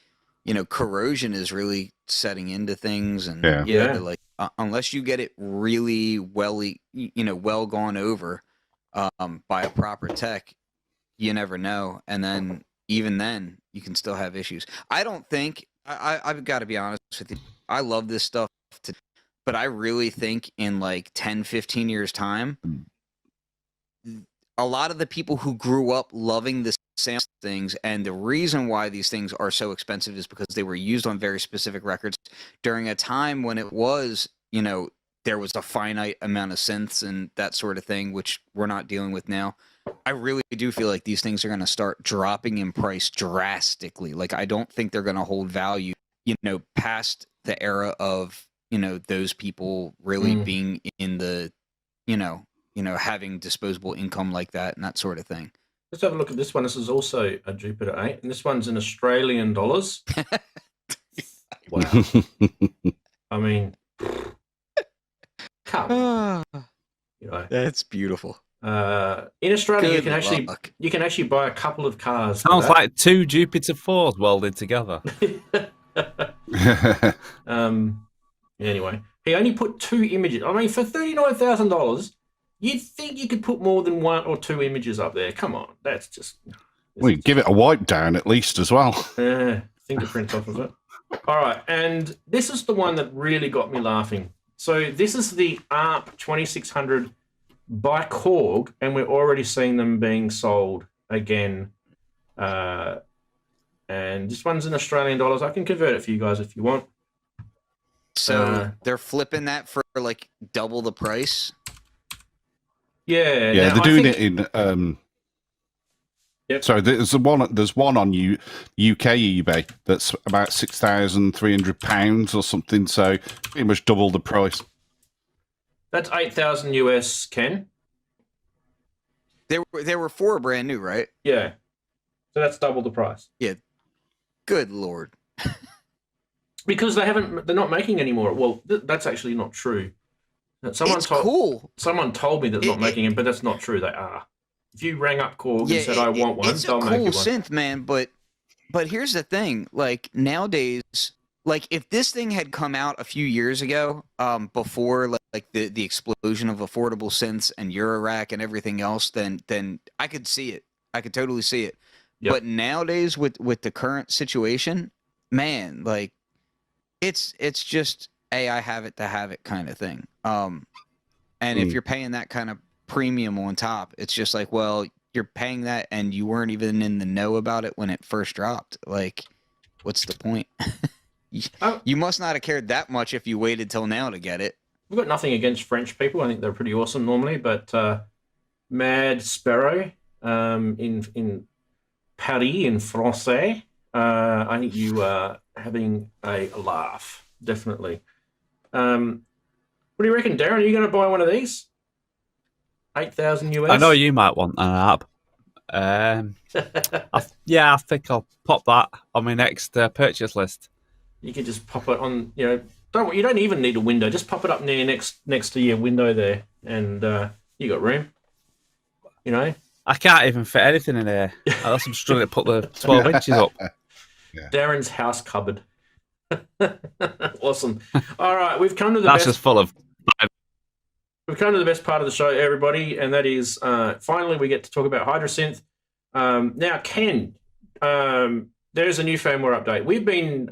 S4: corrosion is really setting into things, and
S1: Yeah.
S4: like unless you get it really well, well gone over by a proper tech, you never know. And then even then, you can still have issues. I don't think I've got to be honest with you. I love this stuff, but I really think in like 10, 15 years time, a lot of the people who grew up loving the Samsung things, and the reason why these things are so expensive is because they were used on very specific records during a time when it was, there was a finite amount of synths and that sort of thing, which we're not dealing with now. I really do feel like these things are going to start dropping in price drastically. Like, I don't think they're going to hold value, past the era of, those people really being in the, having disposable income like that and that sort of thing.
S1: Let's have a look at this one. This is also a Jupiter 8, and this one's in Australian dollars. Wow. I mean, come on.
S4: That's beautiful.
S1: In Australia, you can actually buy a couple of cars.
S3: Sounds like 2 Jupiter 4s welded together.
S1: Anyway, he only put 2 images. I mean, for $39,000, you'd think you could put more than 1 or 2 images up there. Come on, that's just.
S2: We give it a wipe down at least as well.
S1: Fingerprints off of it. All right, and this is the one that really got me laughing. So this is the ARP 2600 by Korg, and we're already seeing them being sold again. And this one's in Australian dollars. I can convert it for you guys if you want.
S4: So they're flipping that for like double the price.
S1: Yeah,
S2: yeah, they're doing it in.
S1: Yep.
S2: Sorry, there's one on UK eBay that's about £6,300 or something. So pretty much double the price.
S1: That's 8,000 US, Ken.
S4: They were 4 brand new, right?
S1: Yeah, so that's double the price.
S4: Yeah. Good Lord.
S1: Because they're not making anymore. Well, that's actually not true. Someone told me that they're not making it, but that's not true. They are. If you rang up Korg and said, I want one, they'll make you one.
S4: It's a cool synth, man, but here's the thing. Like, nowadays, like, if this thing had come out a few years ago, before like the explosion of affordable synths and Eurorack and everything else, then I could see it. I could totally see it. Yep. But nowadays, with the current situation, man, like, it's just I have it to have it kind of thing. And if you're paying that kind of premium on top, it's just like, well, you're paying that and you weren't even in the know about it when it first dropped. Like, what's the point? You must not have cared that much if you waited till now to get it.
S1: We've got nothing against French people. I think they're pretty awesome normally, but Mad Sparrow in Paris in Francais, I think you are having a laugh, definitely. What do you reckon, Daren? Are you going to buy one of these? 8,000 US?
S3: I know you might want an app. Yeah, I think I'll pop that on my next purchase list.
S1: You can just pop it on, you don't even need a window. Just pop it up near next to your window there, and you got room.
S3: I can't even fit anything in there. I'm struggling to put the 12 inches up.
S1: Yeah. Darren's house cupboard. Awesome. All right, we've come to the
S3: That's
S1: best.
S3: just full of.
S1: We've come to the best part of the show, everybody, and that is finally we get to talk about Hydrasynth. Now, Ken, there's a new firmware update. We've been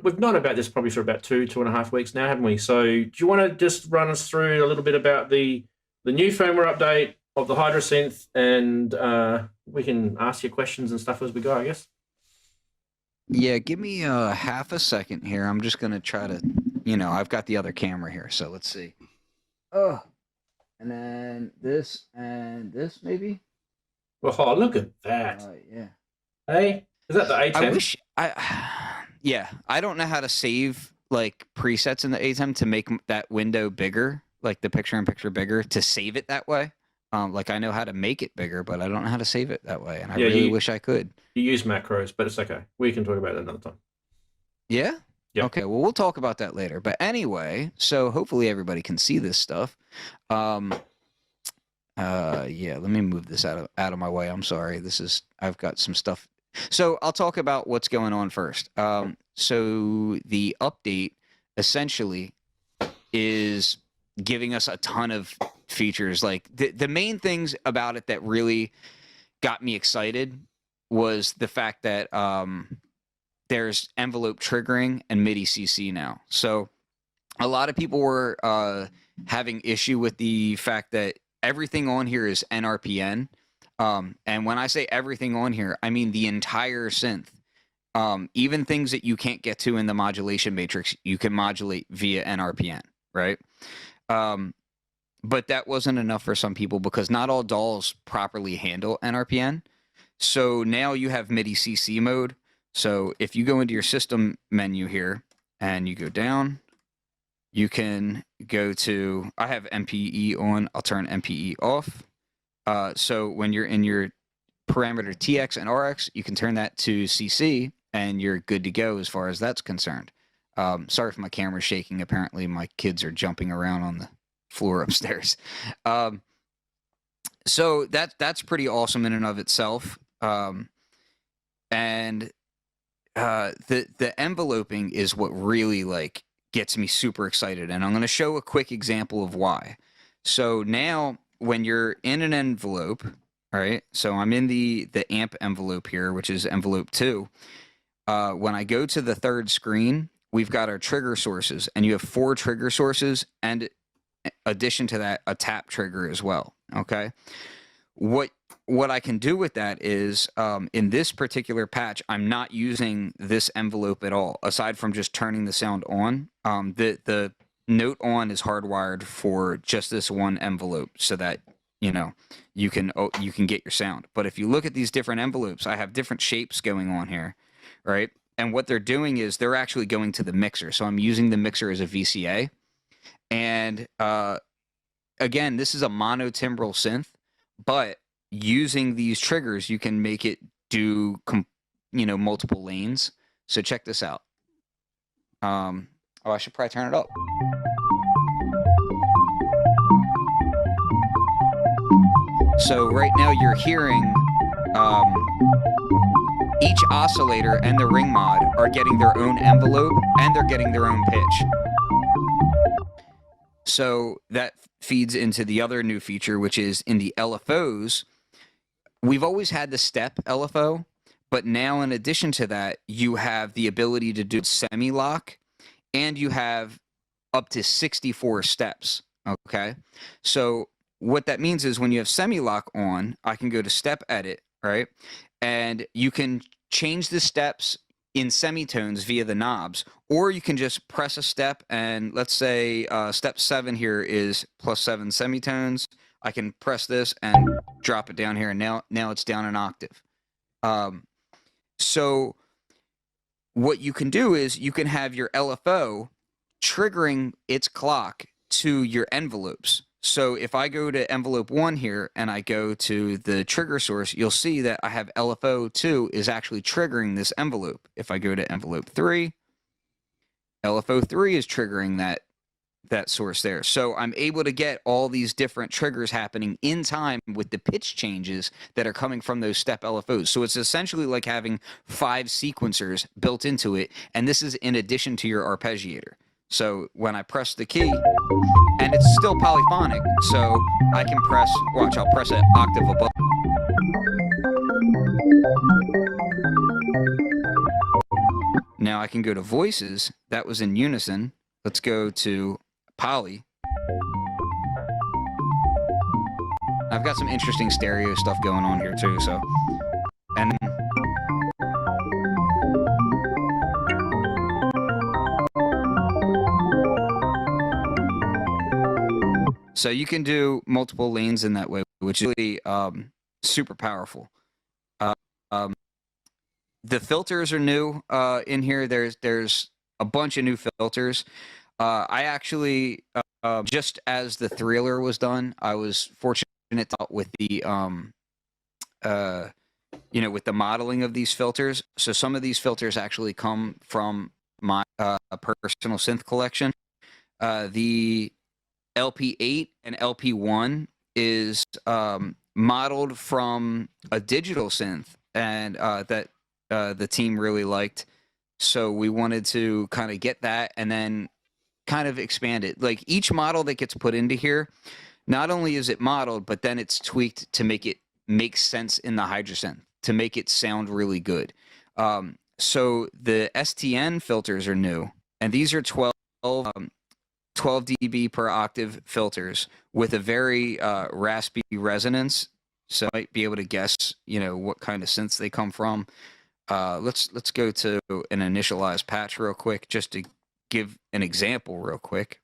S1: we've known about this probably for about 2.5 weeks now, haven't we? So, do you want to just run us through a little bit about the new firmware update of the Hydrasynth, and we can ask you questions and stuff as we go, I guess.
S4: Yeah, give me half a second here. I'm just gonna try to, I've got the other camera here, so let's see. Oh, and then this and this maybe.
S1: Oh, look at that!
S4: Yeah.
S1: Hey, is that the A10?
S4: I wish yeah, I don't know how to save like presets in the A10 to make that window bigger, like the picture-in-picture bigger, to save it that way. Like, I know how to make it bigger, but I don't know how to save it that way, and I really wish I could.
S1: You use macros, but it's okay. We can talk about it another time.
S4: Yeah?
S1: Yep.
S4: Okay, well, we'll talk about that later. But anyway, so hopefully everybody can see this stuff. Yeah, let me move this out of my way. I'm sorry. I've got some stuff. So I'll talk about what's going on first. So the update essentially is giving us a ton of features. Like the main things about it that really got me excited was the fact that there's envelope triggering and MIDI CC now. So a lot of people were having issue with the fact that everything on here is NRPN. And when I say everything on here, I mean the entire synth. Even things that you can't get to in the modulation matrix, you can modulate via NRPN, right? But that wasn't enough for some people because not all DAWs properly handle NRPN. So now you have MIDI CC mode. So if you go into your system menu here and you go down, you can go to, I have MPE on, I'll turn MPE off. So when you're in your parameter TX and RX, you can turn that to CC and you're good to go as far as that's concerned. Sorry if my camera's shaking. Apparently my kids are jumping around on the floor upstairs. So that's pretty awesome in and of itself. And the enveloping is what really like gets me super excited, and I'm going to show a quick example of why. So now when you're in an envelope, right? So I'm in the amp envelope here, which is envelope 2. When I go to the third screen, we've got our trigger sources, and you have 4 trigger sources, and in addition to that, a tap trigger as well. Okay. What I can do with that is, in this particular patch, I'm not using this envelope at all, aside from just turning the sound on. The note on is hardwired for just this one envelope so that, you know, you can get your sound. But if you look at these different envelopes, I have different shapes going on here, right? And what they're doing is they're actually going to the mixer. So I'm using the mixer as a VCA. And again, this is a monotimbral synth, but using these triggers, you can make it do, multiple lanes. So check this out. I should probably turn it up. So right now you're hearing each oscillator and the ring mod are getting their own envelope and they're getting their own pitch. So that feeds into the other new feature, which is in the LFOs. We've always had the step LFO, but now in addition to that, you have the ability to do semi-lock, and you have up to 64 steps, okay? So what that means is when you have semi-lock on, I can go to step edit, right? And you can change the steps in semitones via the knobs, or you can just press a step, and let's say step 7 here is +7 semitones. I can press this and drop it down here, and now it's down an octave. So what you can do is you can have your LFO triggering its clock to your envelopes. So if I go to envelope 1 here and I go to the trigger source, you'll see that I have LFO 2 is actually triggering this envelope. If I go to envelope 3, LFO 3 is triggering that source there. So I'm able to get all these different triggers happening in time with the pitch changes that are coming from those step LFOs. So it's essentially like having 5 sequencers built into it, and this is in addition to your arpeggiator. So when I press the key, and it's still polyphonic, so I can press, watch, I'll press an octave above. Now I can go to voices. That was in unison. Let's go to poly. I've got some interesting stereo stuff going on here too, so. And so you can do multiple lanes in that way, which is really super powerful. The filters are new in here. There's a bunch of new filters. I actually, just as the Thriller was done, I was fortunate with the, with the modeling of these filters. So some of these filters actually come from my personal synth collection. The LP8 and LP1 is modeled from a digital synth, and that the team really liked. So we wanted to kind of get that and then kind of expand it. Like each model that gets put into here, not only is it modeled, but then it's tweaked to make it make sense in the Hydrasynth, to make it sound really good. So the STN filters are new, and these are 12 dB per octave filters with a very raspy resonance. So I might be able to guess, you know, what kind of synths they come from. Let's go to an initialized patch real quick, just to give an example real quick.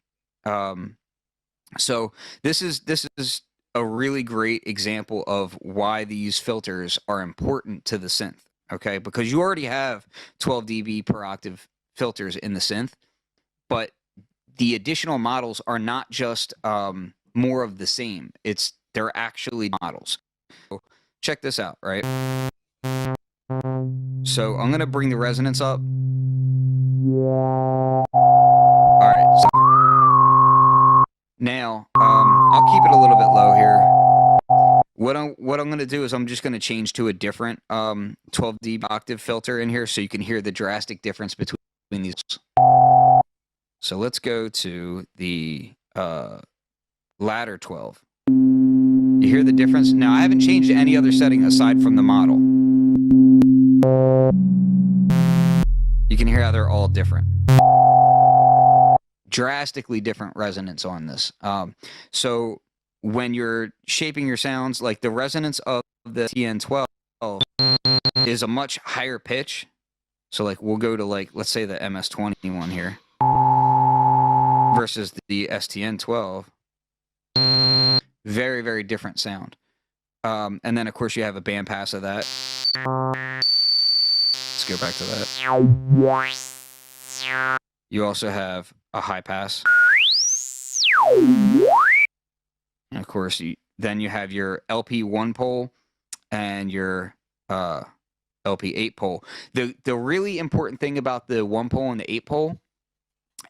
S4: So this is a really great example of why these filters are important to the synth. Okay, because you already have 12 dB per octave filters in the synth, but the additional models are not just more of the same. They're actually models. So check this out, right? So I'm gonna bring the resonance up. All right. So now I'll keep it a little bit low here. What I'm going to do is I'm just going to change to a different 12 dB octave filter in here so you can hear the drastic difference between these. So let's go to the ladder 12. You hear the difference? Now, I haven't changed any other setting aside from the model. You can hear how they're all different. Drastically different resonance on this. So when you're shaping your sounds, like the resonance of the TN12 is a much higher pitch. So like we'll go to like, let's say the MS20 one here versus the STN12. Very, very different sound. And then of course you have a bandpass of that. Let's go back to that. You also have a high pass. And of course, then you have your LP1 pole and your LP8 pole. The really important thing about the 1 pole and the 8 pole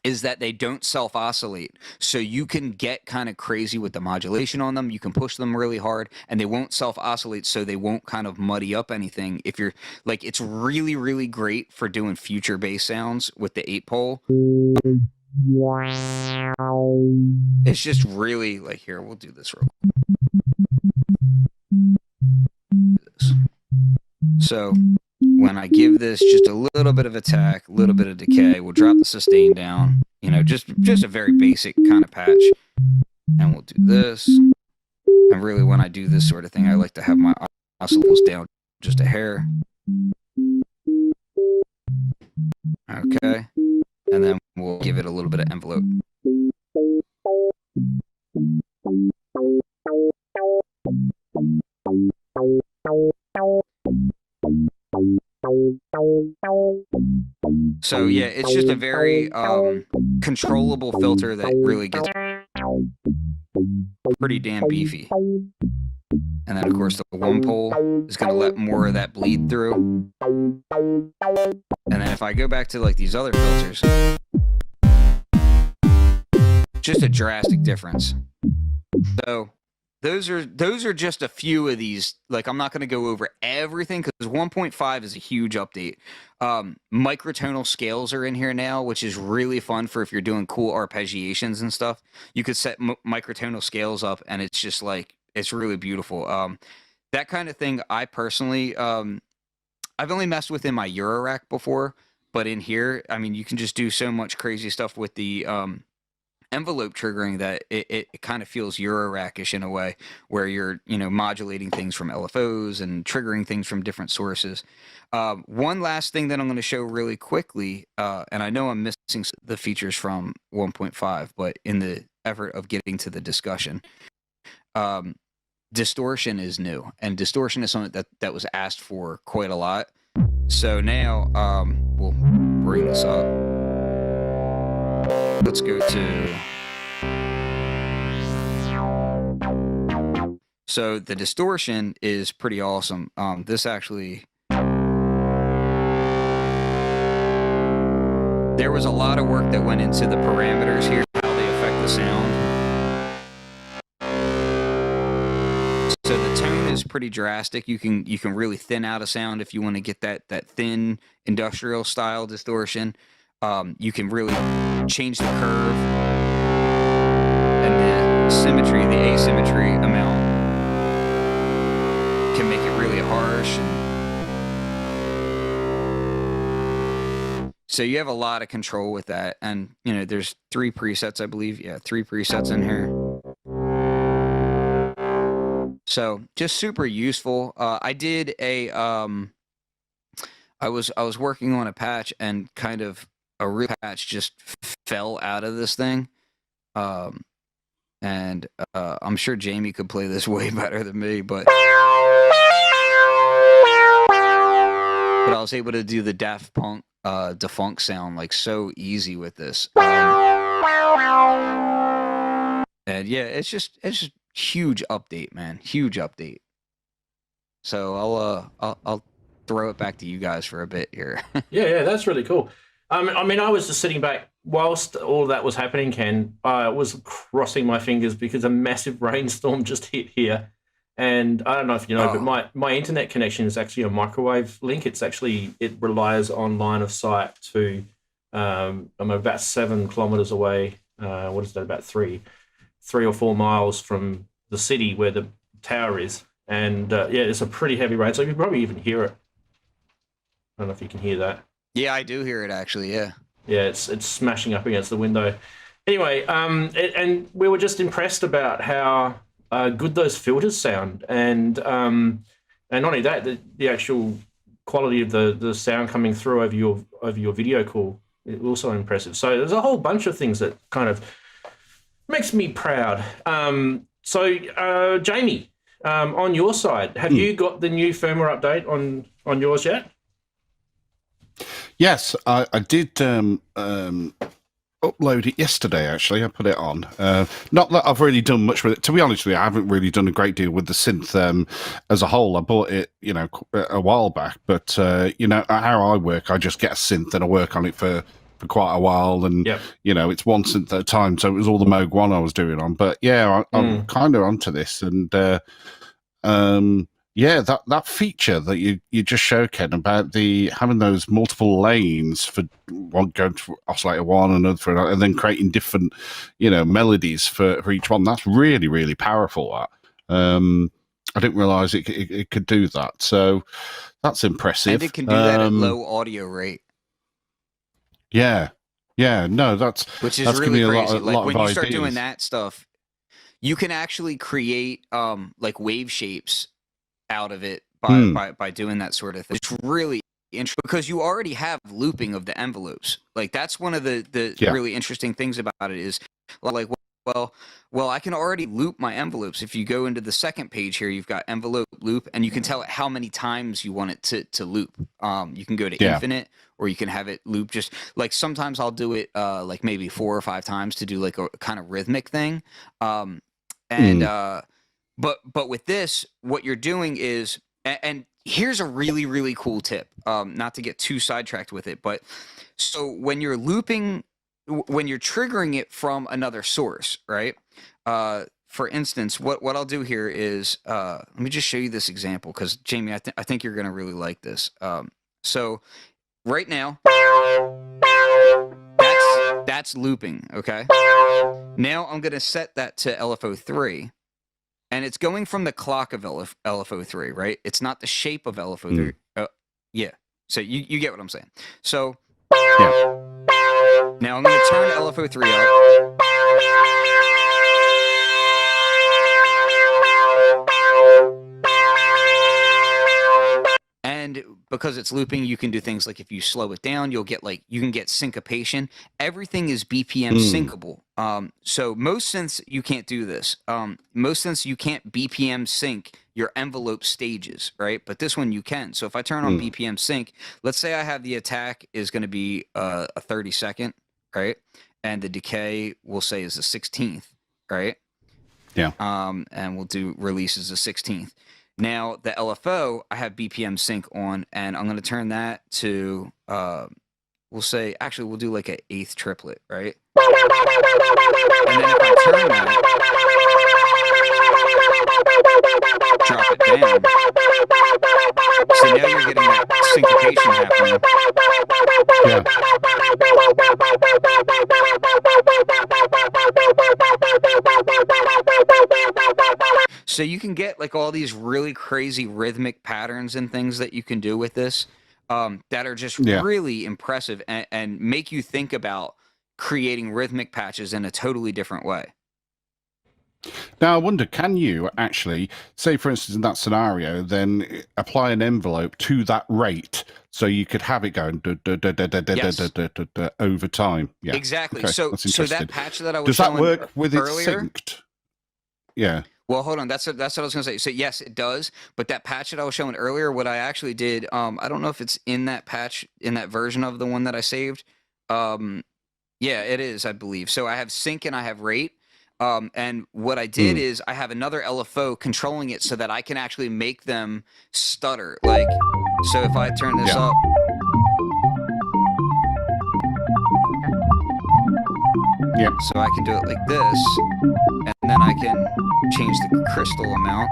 S4: is that they don't self-oscillate. So you can get kind of crazy with the modulation on them. You can push them really hard, and they won't self-oscillate, so they won't kind of muddy up anything. If you're like, it's really, really great for doing future bass sounds with the 8 pole. It's just really like, here, we'll do this real quick. So when I give this just a little bit of attack, a little bit of decay, we'll drop the sustain down, you know, just a very basic kind of patch. And we'll do this. And really when I do this sort of thing, I like to have my oscillators down just a hair. Okay. And then we'll give it a little bit of envelope. So yeah, it's just a very controllable filter that really gets pretty damn beefy. And then of course the 1 pole is going to let more of that bleed through. And then if I go back to like these other filters, just a drastic difference. So those are just a few of these. Like, I'm not going to go over everything because 1.5 is a huge update. Microtonal scales are in here now, which is really fun for if you're doing cool arpeggiations and stuff. You could set microtonal scales up, and it's just like, it's really beautiful. That kind of thing, I personally, I've only messed with in my Eurorack before, but in here, I mean, you can just do so much crazy stuff with the envelope triggering that it kind of feels Eurorack-ish in a way, where you're, you know, modulating things from LFOs and triggering things from different sources. One last thing that I'm going to show really quickly, and I know I'm missing the features from 1.5, but in the effort of getting to the discussion, distortion is new, and distortion is something that was asked for quite a lot. So now we'll bring this up. Let's go to, so the distortion is pretty awesome. This actually, there was a lot of work that went into the parameters here, how they affect the sound. is pretty drastic. You can really thin out a sound if you want to get that thin industrial style distortion. You can really change the curve and the symmetry, the asymmetry amount can make it really harsh. So you have a lot of control with that. And, you know, there's 3 presets, I believe. Yeah, 3 presets in here. So just super useful. I did a, I was working on a patch and kind of a real patch just fell out of this thing. And I'm sure Jamie could play this way better than me, but I was able to do the Daft Punk defunct sound like so easy with this. And yeah, it's just huge update, man. Huge update. So I'll throw it back to you guys for a bit here.
S1: Yeah, that's really cool. I mean, I was just sitting back whilst all that was happening, Ken. I was crossing my fingers because a massive rainstorm just hit here. And I don't know if you know, but my internet connection is actually a microwave link. It relies on line of sight to, I'm about 7 kilometers away. What is that? About 3 or 4 miles from the city where the tower is. And yeah, it's a pretty heavy rain. So you can probably even hear it. I don't know if you can hear that.
S4: Yeah, I do hear it actually. Yeah.
S1: Yeah, it's smashing up against the window. Anyway, and we were just impressed about how good those filters sound, and not only that, the actual quality of the sound coming through over your video call is also impressive. So there's a whole bunch of things that kind of makes me proud. So Jamie, on your side, have you got the new firmware update on yours yet?
S2: Yes, I did upload it yesterday, actually. I put it on. Not that I've really done much with it. To be honest with you, I haven't really done a great deal with the synth as a whole. I bought it, you know, a while back. But, you know, how I work, I just get a synth and I work on it for quite a while. And, you know, it's one synth at a time. So it was all the Moog 1 I was doing on. But, yeah, I'm kind of onto this. And, yeah, that feature that you just showed, Ken, about having those multiple lanes for one going to oscillator one, another for another, and then creating different, you know, melodies for each one. That's really, really powerful. That I didn't realize it could do that. So that's impressive.
S4: And it can do that at low audio rate.
S2: Yeah, no, that's
S4: really crazy.
S2: Like
S4: when you start
S2: ideas.
S4: doing that stuff, you can actually create like wave shapes out of it by doing that sort of thing. It's really interesting because you already have looping of the envelopes. Like that's one of the really interesting things about it is like, well, I can already loop my envelopes. If you go into the second page here, you've got envelope loop, and you can tell it how many times you want it to loop. You can go to infinite, or you can have it loop just like sometimes I'll do it like maybe 4 or 5 times to do like a kind of rhythmic thing. But with this, what you're doing is, and here's a really, really cool tip, not to get too sidetracked with it, but so when you're looping, when you're triggering it from another source, right? For instance, what I'll do here is, let me just show you this example, because Jamie, I think you're going to really like this. So right now, that's looping, okay? Now I'm going to set that to LFO3. And it's going from the clock of LFO3, right? It's not the shape of LFO3. Yeah. So you get what I'm saying. So now I'm going to turn LFO3 up. And because it's looping, you can do things like if you slow it down, you can get syncopation. Everything is BPM syncable. So most synths, you can't do this. Most synths, you can't BPM sync your envelope stages, right? But this one you can. So if I turn on BPM sync, let's say I have the attack is going to be a 30-second, right? And the decay, we'll say, is a 16th, right?
S2: Yeah.
S4: And we'll do release as a 16th. Now, the LFO, I have BPM sync on, and I'm going to turn that to, we'll say, actually, we'll do like an 8th triplet, right? And then if I turn that, drop it down,
S2: Yeah.
S4: So you can get like all these really crazy rhythmic patterns and things that you can do with this that are just
S2: Yeah.
S4: really impressive and make you think about creating rhythmic patches in a totally different way.
S2: Now, I wonder, can you actually, say, for instance, in that scenario, then apply an envelope to that rate so you could have it going over time? Yeah,
S4: Exactly.
S2: Okay,
S4: So
S2: that's
S4: so
S2: interesting.
S4: that patch that I was
S2: Does that
S4: showing
S2: work with it
S4: earlier?
S2: synced? Yeah.
S4: Well, hold on. That's what I was going to say. So yes, it does. But that patch that I was showing earlier, what I actually did, I don't know if it's in that patch, in that version of the one that I saved. Yeah, it is, I believe. So I have sync and I have rate. And what I did is I have another LFO controlling it so that I can actually make them stutter. Like, so if I turn this up.
S2: Yeah.
S4: So I can do it like this, and then I can change the crystal amount,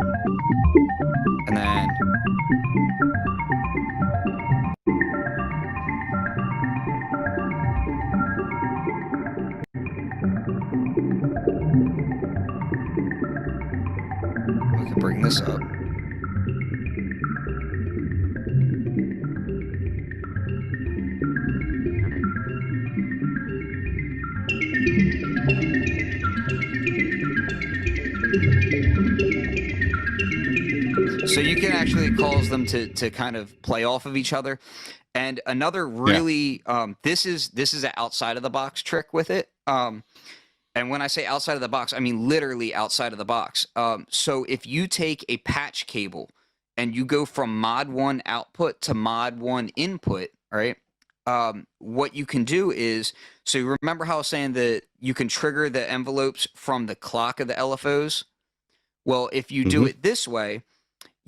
S4: and then we can bring this up. So you can actually cause them to kind of play off of each other. And another really this is an outside of the box trick with it. And when I say outside of the box, I mean literally outside of the box. So if you take a patch cable and you go from mod 1 output to mod 1 input, right? What you can do is, so you remember how I was saying that you can trigger the envelopes from the clock of the LFOs? Well, if you do it this way,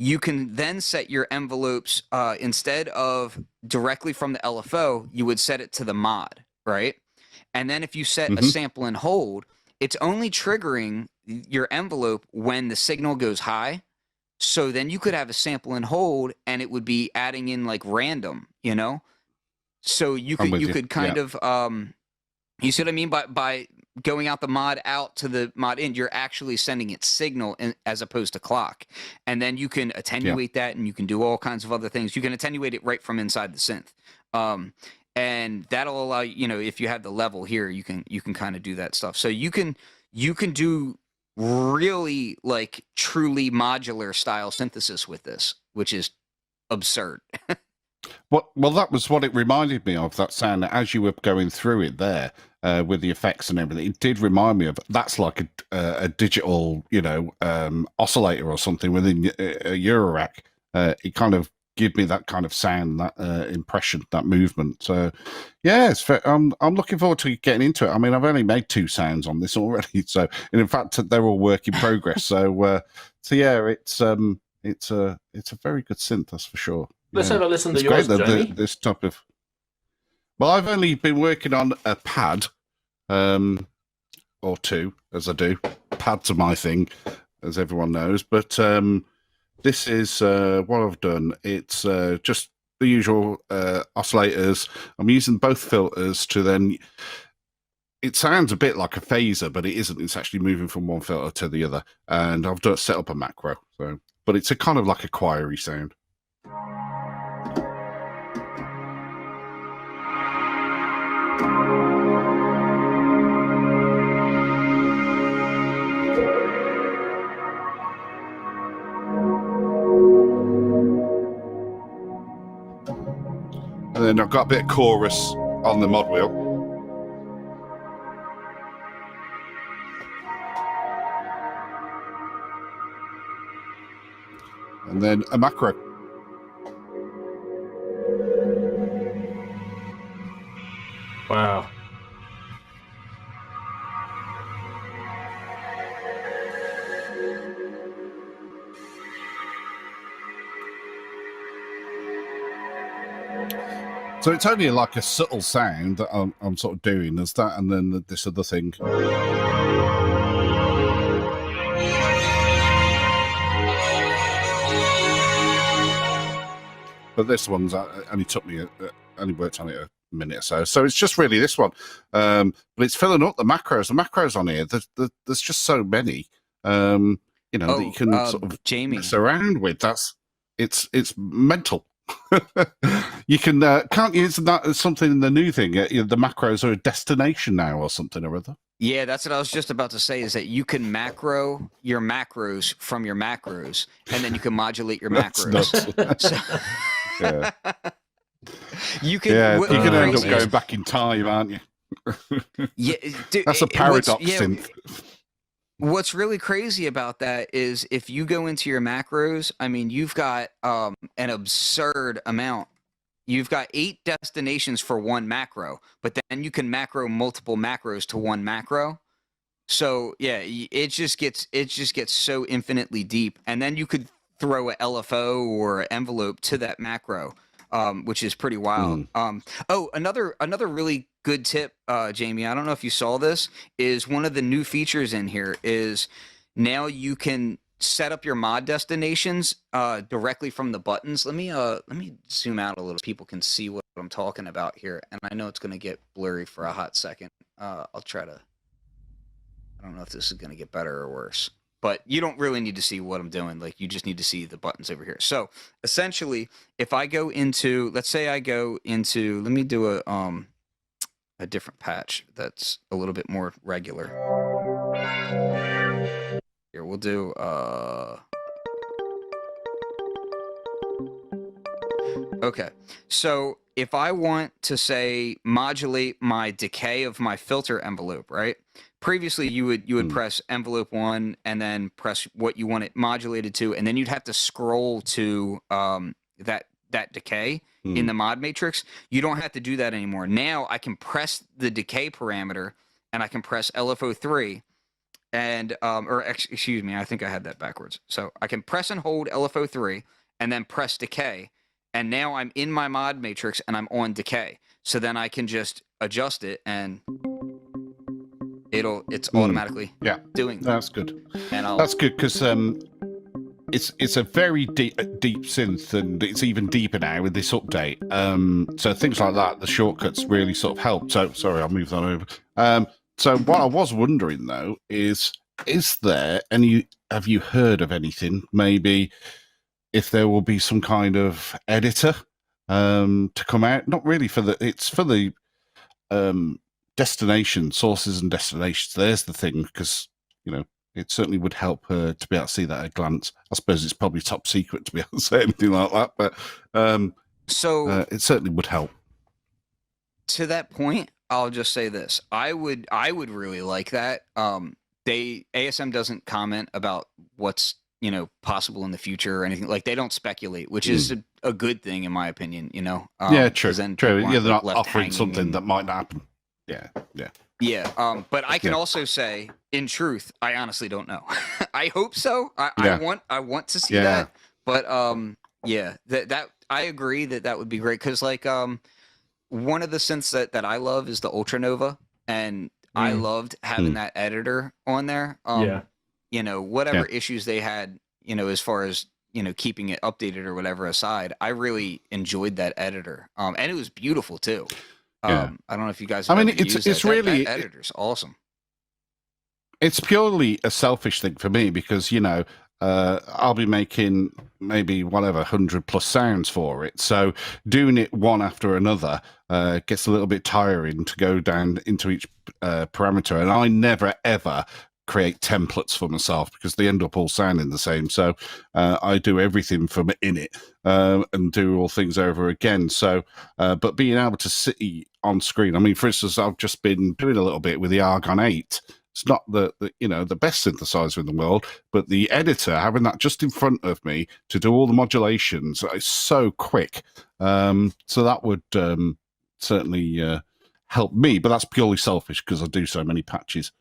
S4: you can then set your envelopes, instead of directly from the LFO, you would set it to the mod, right? And then if you set a sample and hold, it's only triggering your envelope when the signal goes high. So then you could have a sample and hold, and it would be adding in like random, you know? So you could kind of, you see what I mean? By going out the mod out to the mod in, you're actually sending it signal as opposed to clock. And then you can attenuate that, and you can do all kinds of other things. You can attenuate it right from inside the synth. And that'll allow you, know, if you have the level here, you can kind of do that stuff. So you can do really like truly modular style synthesis with this, which is absurd.
S2: Well, that was what it reminded me of, that sound. As you were going through it there with the effects and everything, it did remind me of, that's like a digital, you know, oscillator or something within a Eurorack. It kind of give me that kind of sound, that impression, that movement. So, yeah, I'm looking forward to getting into it. I mean, I've only made 2 sounds on this already, so, and in fact, they're all work in progress. So yeah, it's a very good synth, that's for sure.
S1: Let's have a listen to
S2: It's
S1: yours,
S2: great that
S1: Jamie.
S2: this type of. Well, I've only been working on a pad, or 2, as I do. Pads are my thing, as everyone knows. But this is what I've done. It's just the usual oscillators. I'm using both filters to then. It sounds a bit like a phaser, but it isn't. It's actually moving from one filter to the other. And I've set up a macro. So, but it's a kind of like a choiry sound. And then I've got a bit of chorus on the mod wheel. And then a macro.
S1: Wow.
S2: So it's only like a subtle sound that I'm sort of doing. There's that, and then this other thing. but this one's only took me only worked on it a minute or so. So it's just really this one, but it's filling up the macros. The macros on here, there's just so many, that you can sort of
S4: Jamie,
S2: mess around with. It's mental. You can't use that as something in the new thing. The macros are a destination now or something or other.
S4: Yeah, that's what I was just about to say, is that you can macro your macros from your macros, and then you can modulate your macros. So,
S2: Yeah.
S4: you can,
S2: You can end up
S4: crazy
S2: going back in time, aren't you?
S4: Yeah, dude,
S2: That's a paradox synth.
S4: What's really crazy about that is if you go into your macros, I mean, you've got an absurd amount. You've got 8 destinations for one macro, but then you can macro multiple macros to one macro. So yeah, it just gets so infinitely deep. And then you could throw a LFO or envelope to that macro, which is pretty wild. Another really good tip, Jamie, I don't know if you saw this, is one of the new features in here is now you can set up your mod destinations directly from the buttons. Let me zoom out a little so people can see what I'm talking about here. And I know it's going to get blurry for a hot second. I'll try to. I don't know if this is going to get better or worse, but you don't really need to see what I'm doing. Like, you just need to see the buttons over here. So essentially, if I go into, let's say I go into, let me do a different patch that's a little bit more regular. Here, we'll do, okay. So if I want to, say, modulate my decay of my filter envelope, right? Previously, you would press envelope 1 and then press what you want it modulated to, and then you'd have to scroll to that decay in the mod matrix. You don't have to do that anymore. Now I can press the decay parameter, and I can press LFO3, and excuse me, I think I had that backwards. So I can press and hold LFO3, and then press decay, and now I'm in my mod matrix and I'm on decay. So then I can just adjust it, and it's automatically doing that.
S2: That's good.
S4: And
S2: that's good because it's a very deep synth, and it's even deeper now with this update. So things like that, the shortcuts really sort of help. So sorry, I'll move that over. So what I was wondering though is there any? Have you heard of anything? Maybe if there will be some kind of editor to come out. Not really for the destination sources and destinations. There's the thing, because it certainly would help her to be able to see that at a glance. I suppose it's probably top secret to be able to say anything like that, but it certainly would help.
S4: To that point, I'll just say this: I would really like that. ASM doesn't comment about what's possible in the future or anything. Like, they don't speculate, which is a good thing in my opinion.
S2: Yeah, true.
S4: Then
S2: True. Yeah, they're not
S4: left
S2: offering something
S4: hanging
S2: that might not happen. Yeah.
S4: But I can also say, in truth, I honestly don't know. I hope so. I want to see that. But that I agree that would be great, because like one of the synths that I love is the Ultranova, and I loved having that editor on there. Whatever issues they had, as far as keeping it updated or whatever aside, I really enjoyed that editor. And it was beautiful too. I don't know if you guys have ever used
S2: it's
S4: that.
S2: really
S4: that editor's awesome.
S2: It's purely a selfish thing for me, because I'll be making maybe 100+ sounds for it, so doing it one after another gets a little bit tiring to go down into each parameter, and I never ever create templates for myself because they end up all sounding the same. So I do everything from in it and do all things over again. So, but being able to see on screen, I mean, for instance, I've just been doing a little bit with the Argon 8. It's not the best synthesizer in the world, but the editor, having that just in front of me to do all the modulations, is so quick. So that would certainly help me, but that's purely selfish because I do so many patches.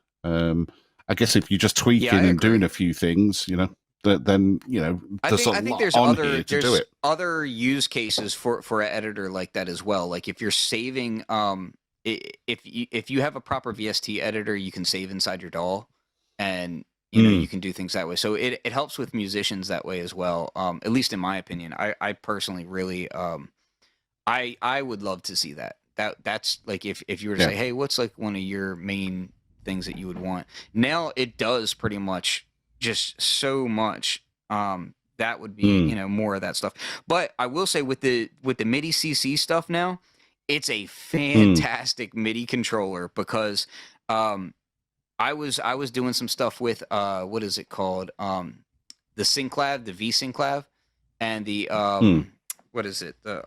S2: I guess if you're just tweaking and doing a few things, then
S4: I think there's
S2: other
S4: other use cases for an editor like that as well. Like if you're saving, if you have a proper VST editor, you can save inside your DAW, and you know, you can do things that way. So it helps with musicians that way as well. At least in my opinion, I personally really, I would love to see that. That's like, if you were to say, hey, what's like one of your main things that you would want? Now it does pretty much just so much. That would be, you know, more of that stuff. But I will say with the MIDI CC stuff now, it's a fantastic MIDI controller because, I was doing some stuff with what is it called? The Synclav, the V Synclav, and the what is it? The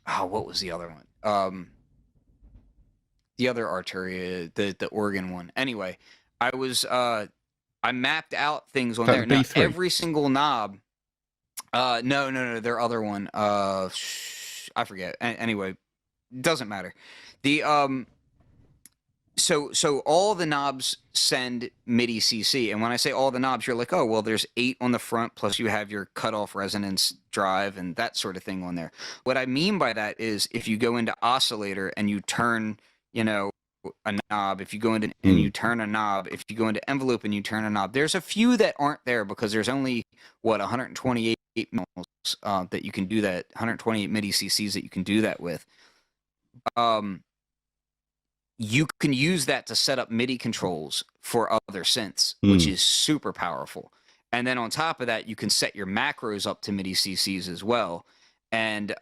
S4: what was the other one? The other Arturia, the organ one. Anyway, I mapped out things on there. Now, every single knob. No, their other one. I forget. Anyway, doesn't matter. The So all the knobs send MIDI CC, and when I say all the knobs, you're like, oh, well, there's 8 on the front, plus you have your cutoff resonance drive and that sort of thing on there. What I mean by that is if you go into oscillator and you turn, you know, a knob, if you go into and you turn a knob, if you go into envelope and you turn a knob, there's a few that aren't there because there's only 128 mils that you can do that, 128 MIDI CCs that you can do that with. You can use that to set up MIDI controls for other synths, which is super powerful. And then on top of that, you can set your macros up to MIDI CCs as well, and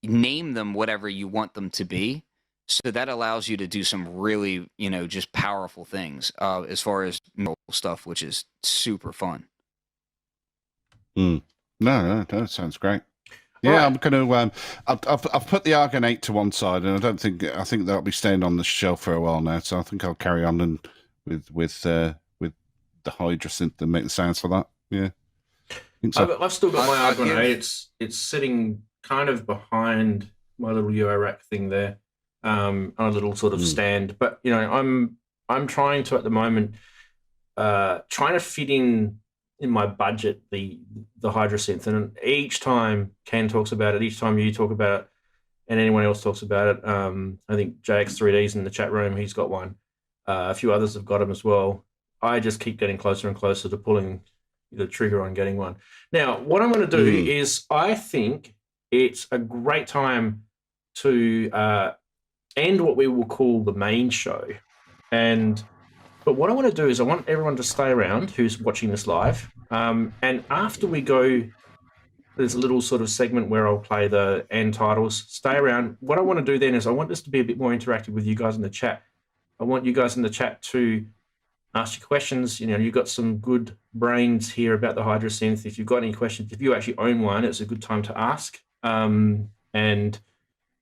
S4: name them whatever you want them to be. So that allows you to do some really, you know, just powerful things as far as stuff, which is super fun.
S2: No, that sounds great. Yeah, I'm going to. I've put the Argon 8 to one side, and I think that'll be staying on the shelf for a while now. So I think I'll carry on and with the Hydrasynth and make the sounds for that. Yeah, so.
S1: I've still got my Argon 8. It's sitting kind of behind my little UO rack thing there, on a little sort of stand. But you know, I'm trying to at the moment, trying to fit in my budget the Hydrasynth, and each time Ken talks about it, each time you talk about it, and anyone else talks about it, I think JX3D's in the chat room, he's got one, a few others have got them as well. I just keep getting closer and closer to pulling the trigger on getting one. Now what I'm going to do is I think it's a great time to end what we will call the main show, but what I want to do is I want everyone to stay around who's watching this live. And after we go, there's a little sort of segment where I'll play the end titles. Stay around. What I want to do then is I want this to be a bit more interactive with you guys in the chat. I want you guys in the chat to ask your questions. You know, you've got some good brains here about the Hydrasynth. If you've got any questions, if you actually own one, it's a good time to ask. And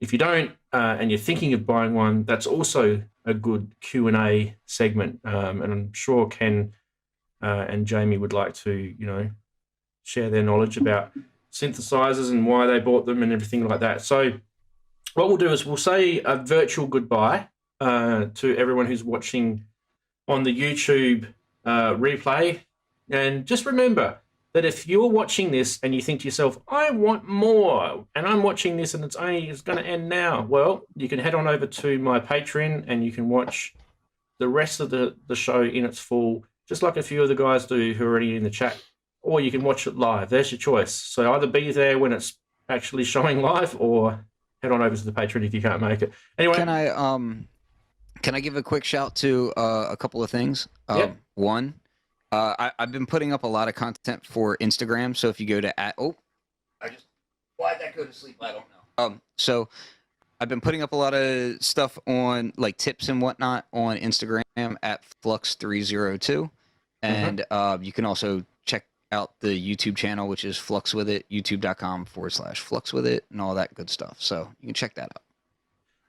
S1: if you don't, and you're thinking of buying one, that's also a good Q&A segment, and I'm sure Ken and Jamie would like to, you know, share their knowledge about synthesizers and why they bought them and everything like that. So what we'll do is we'll say a virtual goodbye to everyone who's watching on the YouTube replay, and just remember that if you're watching this and you think to yourself, I want more, and I'm watching this and it's going to end now, well, you can head on over to my Patreon and you can watch the rest of the show in its full, just like a few of the guys do who are already in the chat, or you can watch it live. There's your choice. So either be there when it's actually showing live, or head on over to the Patreon if you can't make it. Anyway,
S4: can I give a quick shout to a couple of things?
S1: Yep.
S4: One, I've been putting up a lot of content for Instagram. So if you go to why'd that go to sleep? I don't know. So I've been putting up a lot of stuff on like tips and whatnot on Instagram at Flux302, and you can also check out the YouTube channel, which is Flux with it, youtube.com/Flux with it, and all that good stuff. So you can check that out.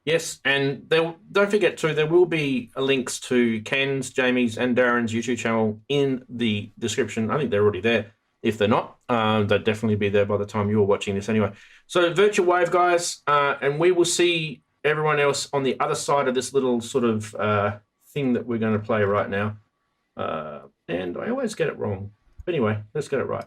S1: Yes, and don't forget too, there will be links to Ken's, Jamie's, and Darren's YouTube channel in the description. I think they're already there. If they're not, they'll definitely be there by the time you're watching this anyway. So virtual wave, guys, and we will see everyone else on the other side of this little sort of thing that we're going to play right now. And I always get it wrong. But anyway, let's get it right.